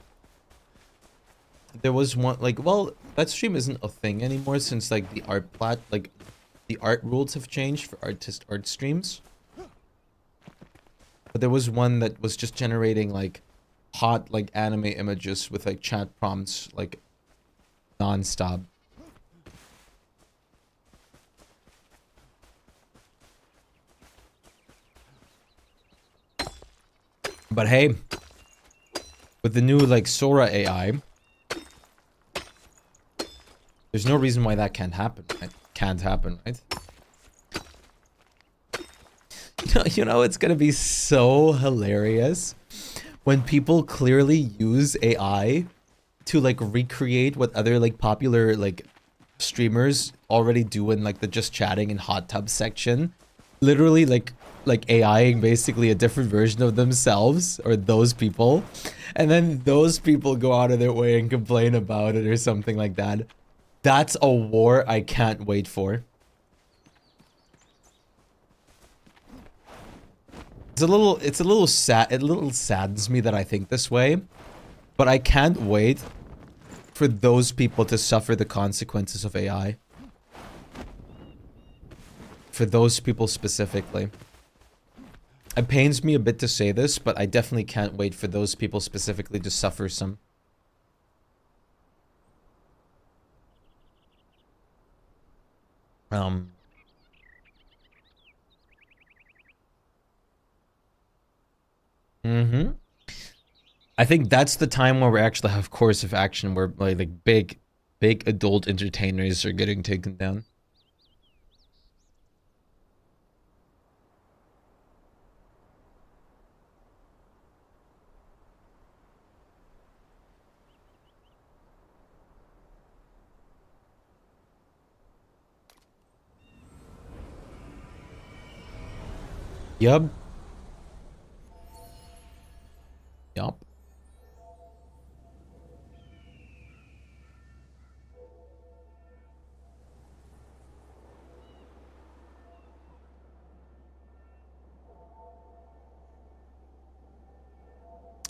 There was one, like, well, that stream isn't a thing anymore since like the art rules have changed for art streams. But there was one that was just generating like hot like anime images with like chat prompts like non-stop. But hey, with the new like Sora AI, there's no reason why that can't happen. It can't happen, right? You know, it's gonna be so hilarious when people clearly use AI to like recreate what other like popular like streamers already do in like the just chatting and hot tub section. Literally like AIing basically a different version of themselves or those people, and then those people go out of their way and complain about it or something like that. That's a war I can't wait for. It's a little sad. It a little saddens me that I think this way, but I can't wait for those people to suffer the consequences of AI. For those people specifically. It pains me a bit to say this, but I definitely can't wait for those people specifically to suffer some. I think that's the time where we actually have course of action where like big adult entertainers are getting taken down. Yup. Yup.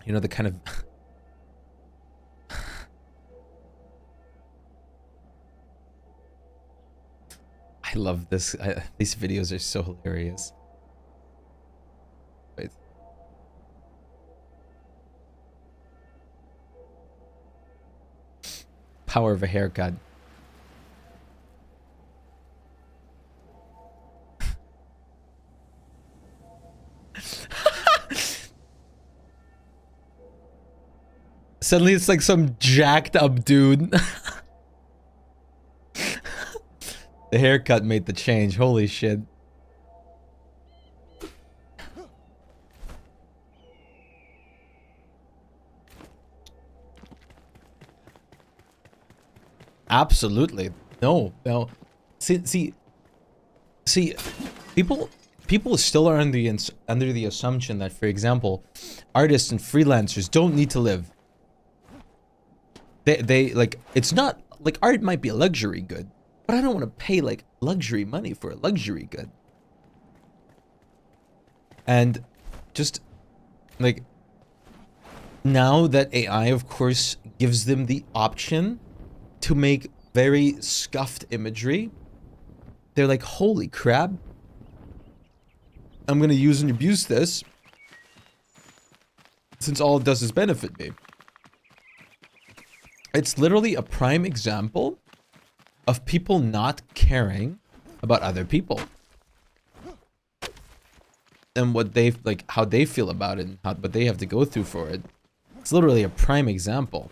You know, the kind of... I love this. These videos are so hilarious. Wait. Power of a haircut. Suddenly it's like some jacked up dude. The haircut made the change. Holy shit. Absolutely. No. See, people still are under the assumption that, for example, artists and freelancers don't need to live. They like, it's not like art might be a luxury good, but I don't want to pay like luxury money for a luxury good. And just like now that AI of course gives them the option to make very scuffed imagery, they're like, holy crap, I'm gonna use and abuse this since all it does is benefit me. It's literally a prime example of people not caring about other people and what they like, how they feel about it, and what they have to go through for it. It's literally a prime example.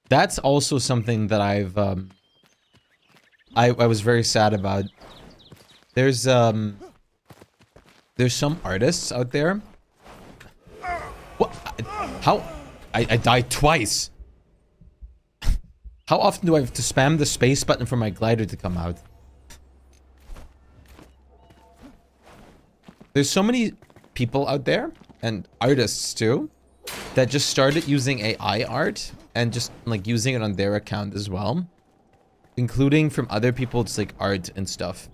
That's also something that I've I was very sad about. There's some artists out there. What? How? I died twice. How often do I have to spam the space button for my glider to come out? There's so many people out there, and artists too, that just started using AI art and just like using it on their account as well, including from other people's like art and stuff.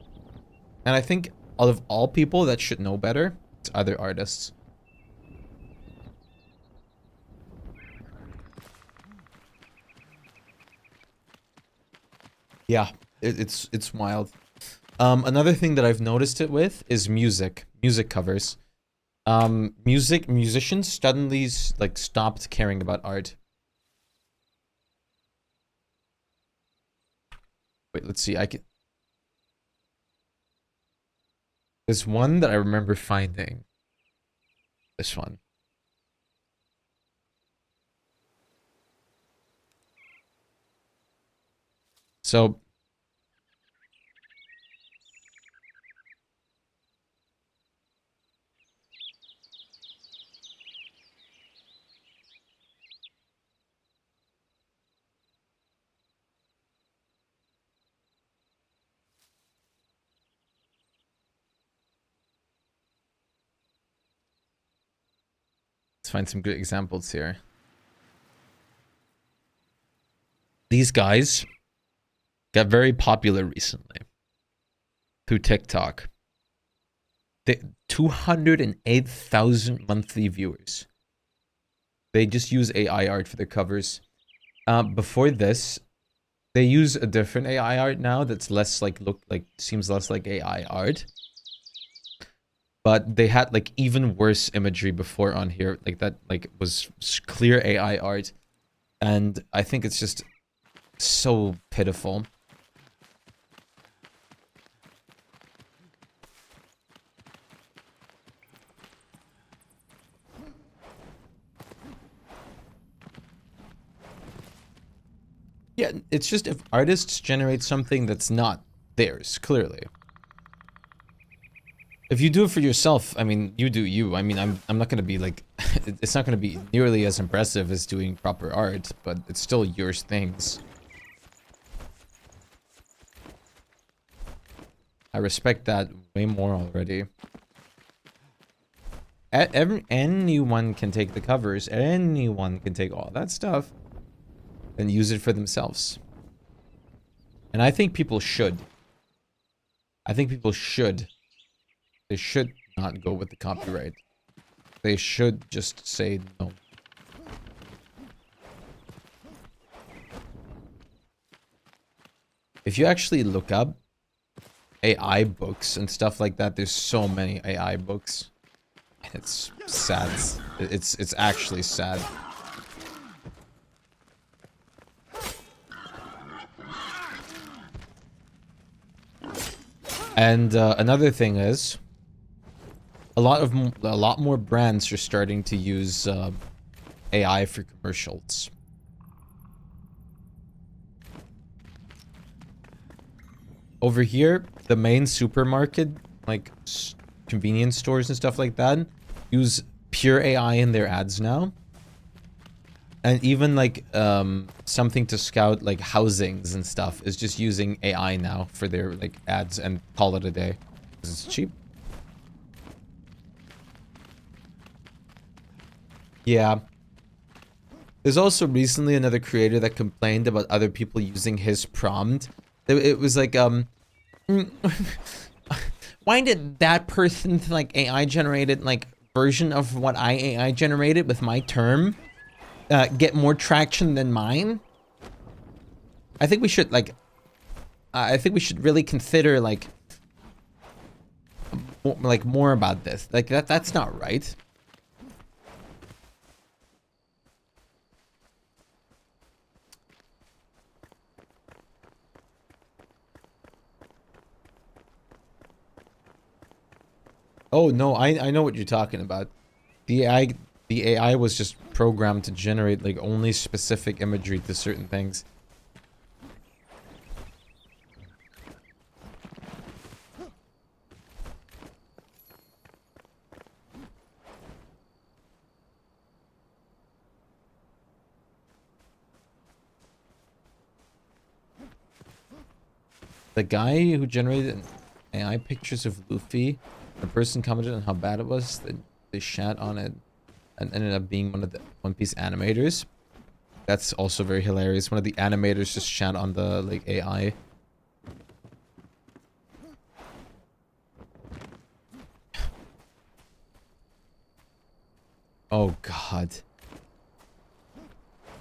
And I think out of all people that should know better, it's other artists. Yeah, it's wild. Another thing that I've noticed it with is music covers. Musicians suddenly like stopped caring about art. Wait, let's see. There's one that I remember finding. This one. So let's find some good examples here. These guys got very popular recently through TikTok. They 208,000 monthly viewers. They just use AI art for their covers. Before this, they use a different AI art now that's less like seems less like AI art. But they had like even worse imagery before on here, like that like was clear AI art, and I think it's just so pitiful. Yeah, it's just if artists generate something that's not theirs, clearly. If you do it for yourself, I mean, you do you. I mean, I'm not gonna be like, it's not gonna be nearly as impressive as doing proper art, but it's still your things. I respect that way more already. Anyone can take the covers, anyone can take all that stuff and use it for themselves. And I think people should. I think people should. They should not go with the copyright. They should just say no. If you actually look up AI books and stuff like that, there's so many AI books. And it's sad. It's actually sad. And another thing is, a lot more brands are starting to use AI for commercials. Over here, the main supermarket, like convenience stores and stuff like that, use pure AI in their ads now. And even like something to scout like housings and stuff is just using AI now for their like ads and call it a day. 'Cause it's cheap. Yeah. There's also recently another creator that complained about other people using his prompt. It was like, why did that person like AI generated like version of what I AI generated with my term get more traction than mine? I think we should like, I think we should really consider like more about this. Like that's not right. Oh no, I know what you're talking about. The AI was just programmed to generate like only specific imagery to certain things. The guy who generated an AI pictures of Luffy, a person commented on how bad it was, that they shat on it, and ended up being one of the One Piece animators. That's also very hilarious. One of the animators just shat on the, like, AI. Oh, God.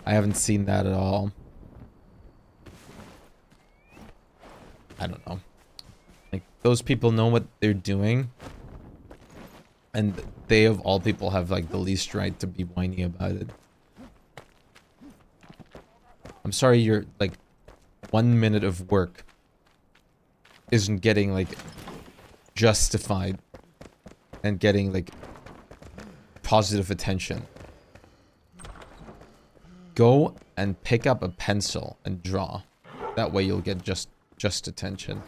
I haven't seen that at all. I don't know. Like, those people know what they're doing. And they, of all people, have, like, the least right to be whiny about it. I'm sorry your, like, 1 minute of work isn't getting, like, justified and getting, like, positive attention. Go and pick up a pencil and draw. That way you'll get just attention.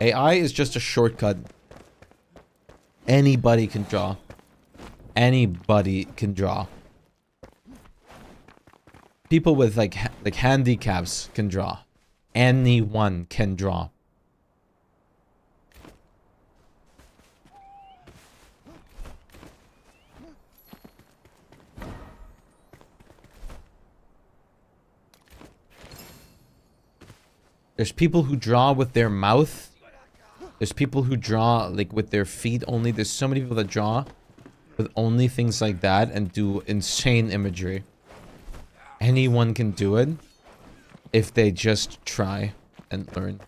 AI is just a shortcut. Anybody can draw. Anybody can draw. People with like handicaps can draw. Anyone can draw. There's people who draw with their mouth. There's people who draw like with their feet only. There's so many people that draw with only things like that and do insane imagery. Anyone can do it if they just try and learn.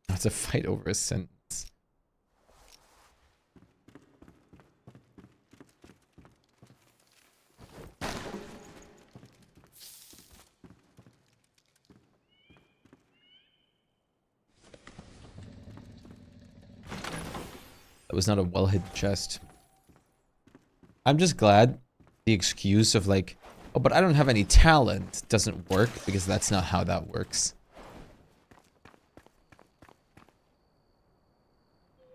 It's a fight over a sentence. That was not a well-hidden chest. I'm just glad the excuse of like, oh, but I don't have any talent doesn't work, because that's not how that works.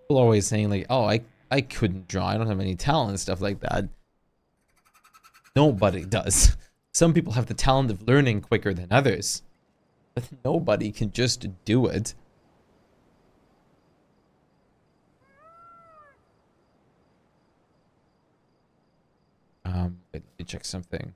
People are always saying like, oh, I couldn't draw, I don't have any talent and stuff like that. Nobody does. Some people have the talent of learning quicker than others. But nobody can just do it. Wait, let me check something.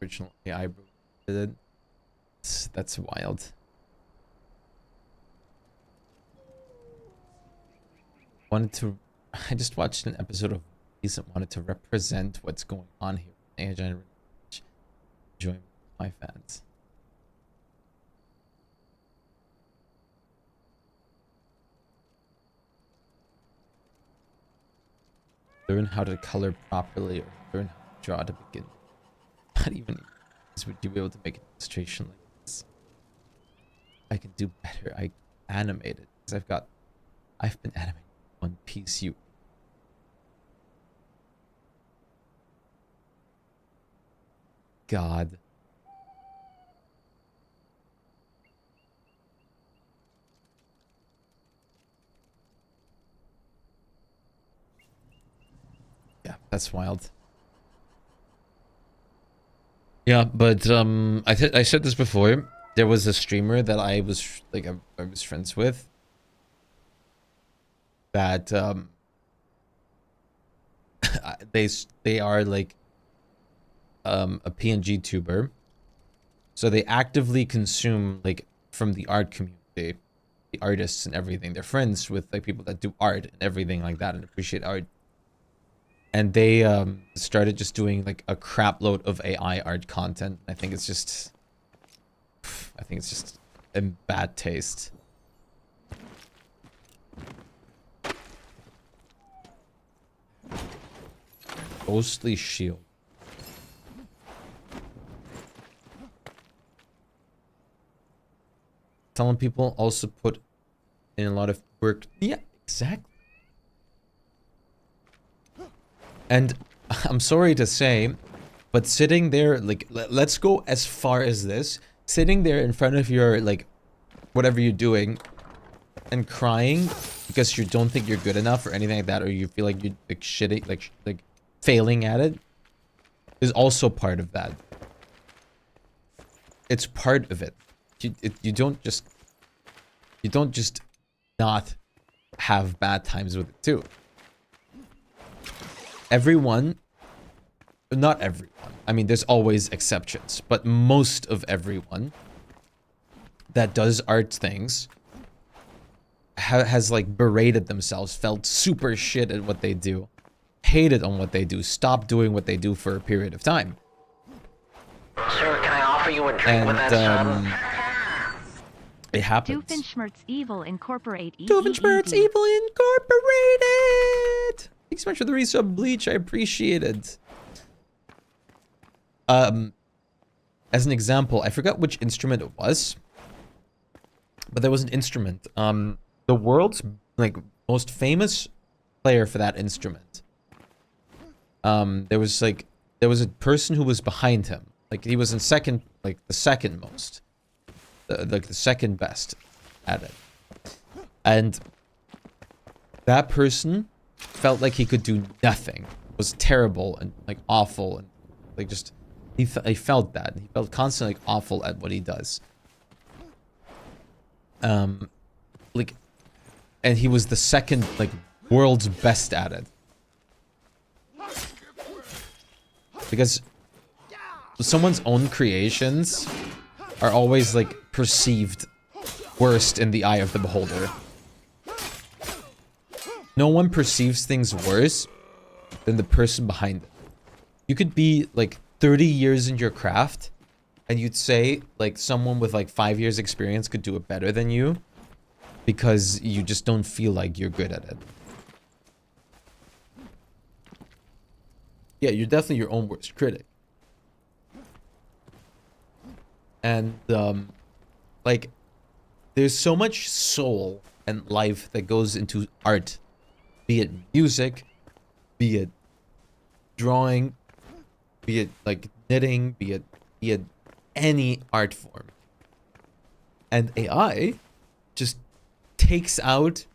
Original AI did it. That's wild. I just watched an episode of Piece and wanted to represent what's going on here. And enjoy my fans. Learn how to color properly, or learn how to draw to begin. Not even would you be able to make an illustration like this. I can do better. I animate it because I've been animating One Piece. God. Yeah, that's wild. Yeah, but I said this before. There was a streamer that I was like I was friends with that they are like a PNG tuber. So they actively consume like from the art community the artists and everything. They're friends with like people that do art and everything like that and appreciate art. And they started just doing like a crap load of AI art content. I think it's just in bad taste. Ghostly shield. Telling people also put in a lot of work. Yeah, exactly. And I'm sorry to say, but sitting there, like, let's go as far as this. Sitting there in front of your, like, whatever you're doing and crying because you don't think you're good enough or anything like that, or you feel like you're, like, shitty, like failing at it, is also part of that. It's part of it. You don't just not have bad times with it too. Everyone, not everyone, I mean there's always exceptions, but most of everyone that does art things has like berated themselves, felt super shit at what they do, hated on what they do, stopped doing what they do for a period of time. Sir, can I offer you a drink with that, son? It happens. Doofenshmirtz Evil Incorporate. Doofenshmirtz Evil Incorporated! Thanks so much for the resub, Bleach. I appreciate it. As an example, I forgot which instrument it was, but there was an instrument. The world's like most famous player for that instrument. There was a person who was behind him. Like he was in second, like the second most, like the second best at it, and that person felt like he could do nothing, was terrible and like awful, and like just he felt that he felt constantly like awful at what he does. Like, and he was the second like world's best at it, because someone's own creations are always like perceived worst in the eye of the beholder. No one perceives things worse than the person behind it. You could be like 30 years in your craft and you'd say like someone with like 5 years experience could do it better than you because you just don't feel like you're good at it. Yeah, you're definitely your own worst critic. And like there's so much soul and life that goes into art, be it music, be it drawing, be it like knitting, be it any art form. And AI just takes out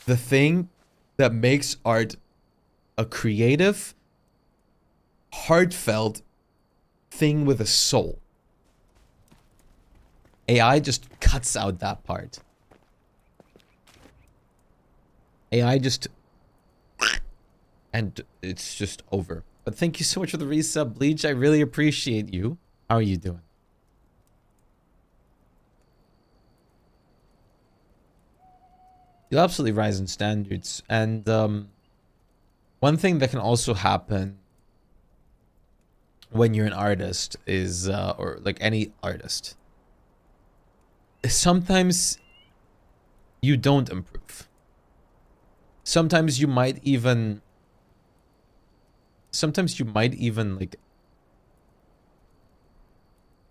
the thing that makes art a creative, heartfelt thing with a soul. AI just cuts out that part. AI just... and it's just over. But thank you so much for the resub, Bleach. I really appreciate you. How are you doing? You'll absolutely rise in standards. And one thing that can also happen when you're an artist is, or like any artist, sometimes you don't improve. Sometimes you might even like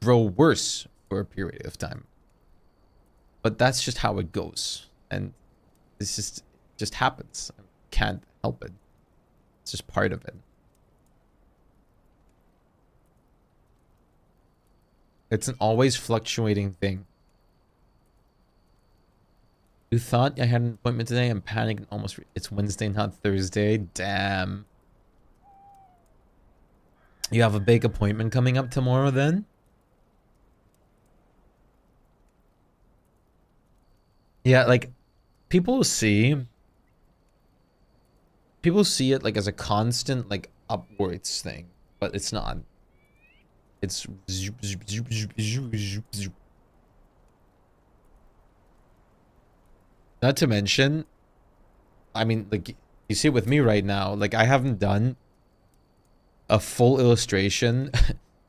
grow worse for a period of time. But that's just how it goes. And this just happens. I can't help it. It's just part of it. It's an always fluctuating thing. You thought I had an appointment today? I'm panicking almost. It's Wednesday, not Thursday. Damn. You have a big appointment coming up tomorrow then? Yeah, like people see it like as a constant like upwards thing, but it's not. It's Not to mention, I mean, like, you see it with me right now. Like, I haven't done a full illustration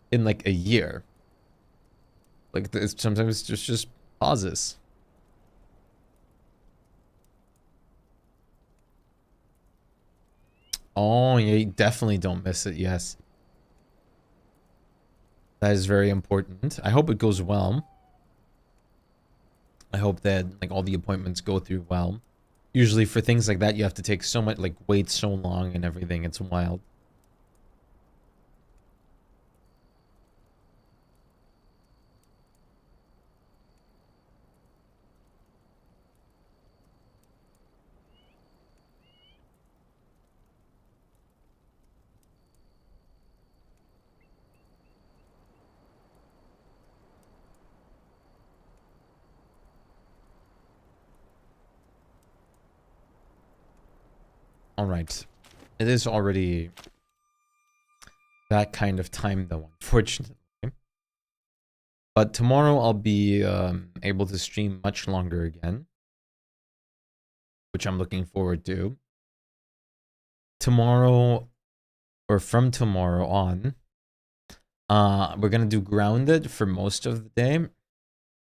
in like a year. Like, sometimes just pauses. Oh, yeah, you definitely don't miss it. Yes. That is very important. I hope it goes well. I hope that like all the appointments go through well. Usually for things like that, you have to take so much, like wait so long and everything. It's wild. All right. It is already that kind of time though, unfortunately. But tomorrow I'll be able to stream much longer again, which I'm looking forward to. Tomorrow, or from tomorrow on, we're gonna do Grounded for most of the day.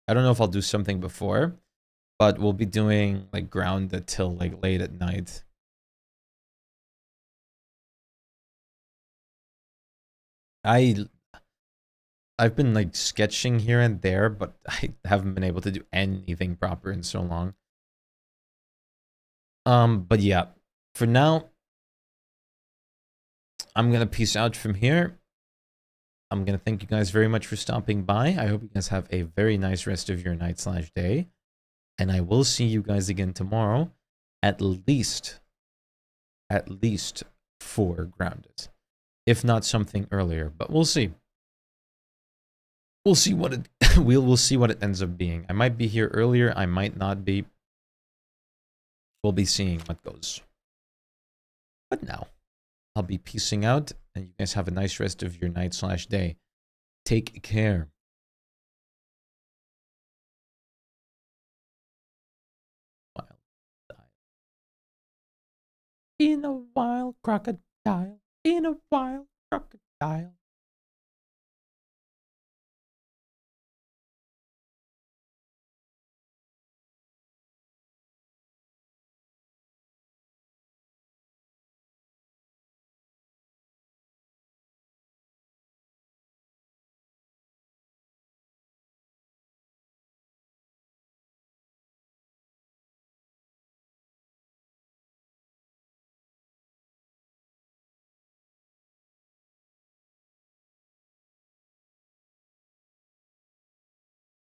I don't know if I'll do something before, but we'll be doing like Grounded till like late at night. I've been like sketching here and there, but I haven't been able to do anything proper in so long. But yeah, for now, I'm gonna peace out from here. I'm gonna thank you guys very much for stopping by. I hope you guys have a very nice rest of your night/day. And I will see you guys again tomorrow, at least for Grounded. If not something earlier, but we'll see. We'll see what it we'll see what it ends up being. I might be here earlier, I might not be. We'll be seeing what goes. But now, I'll be peacing out, and you guys have a nice rest of your night/day. Take care. In a wild crocodile, in a wild crocodile.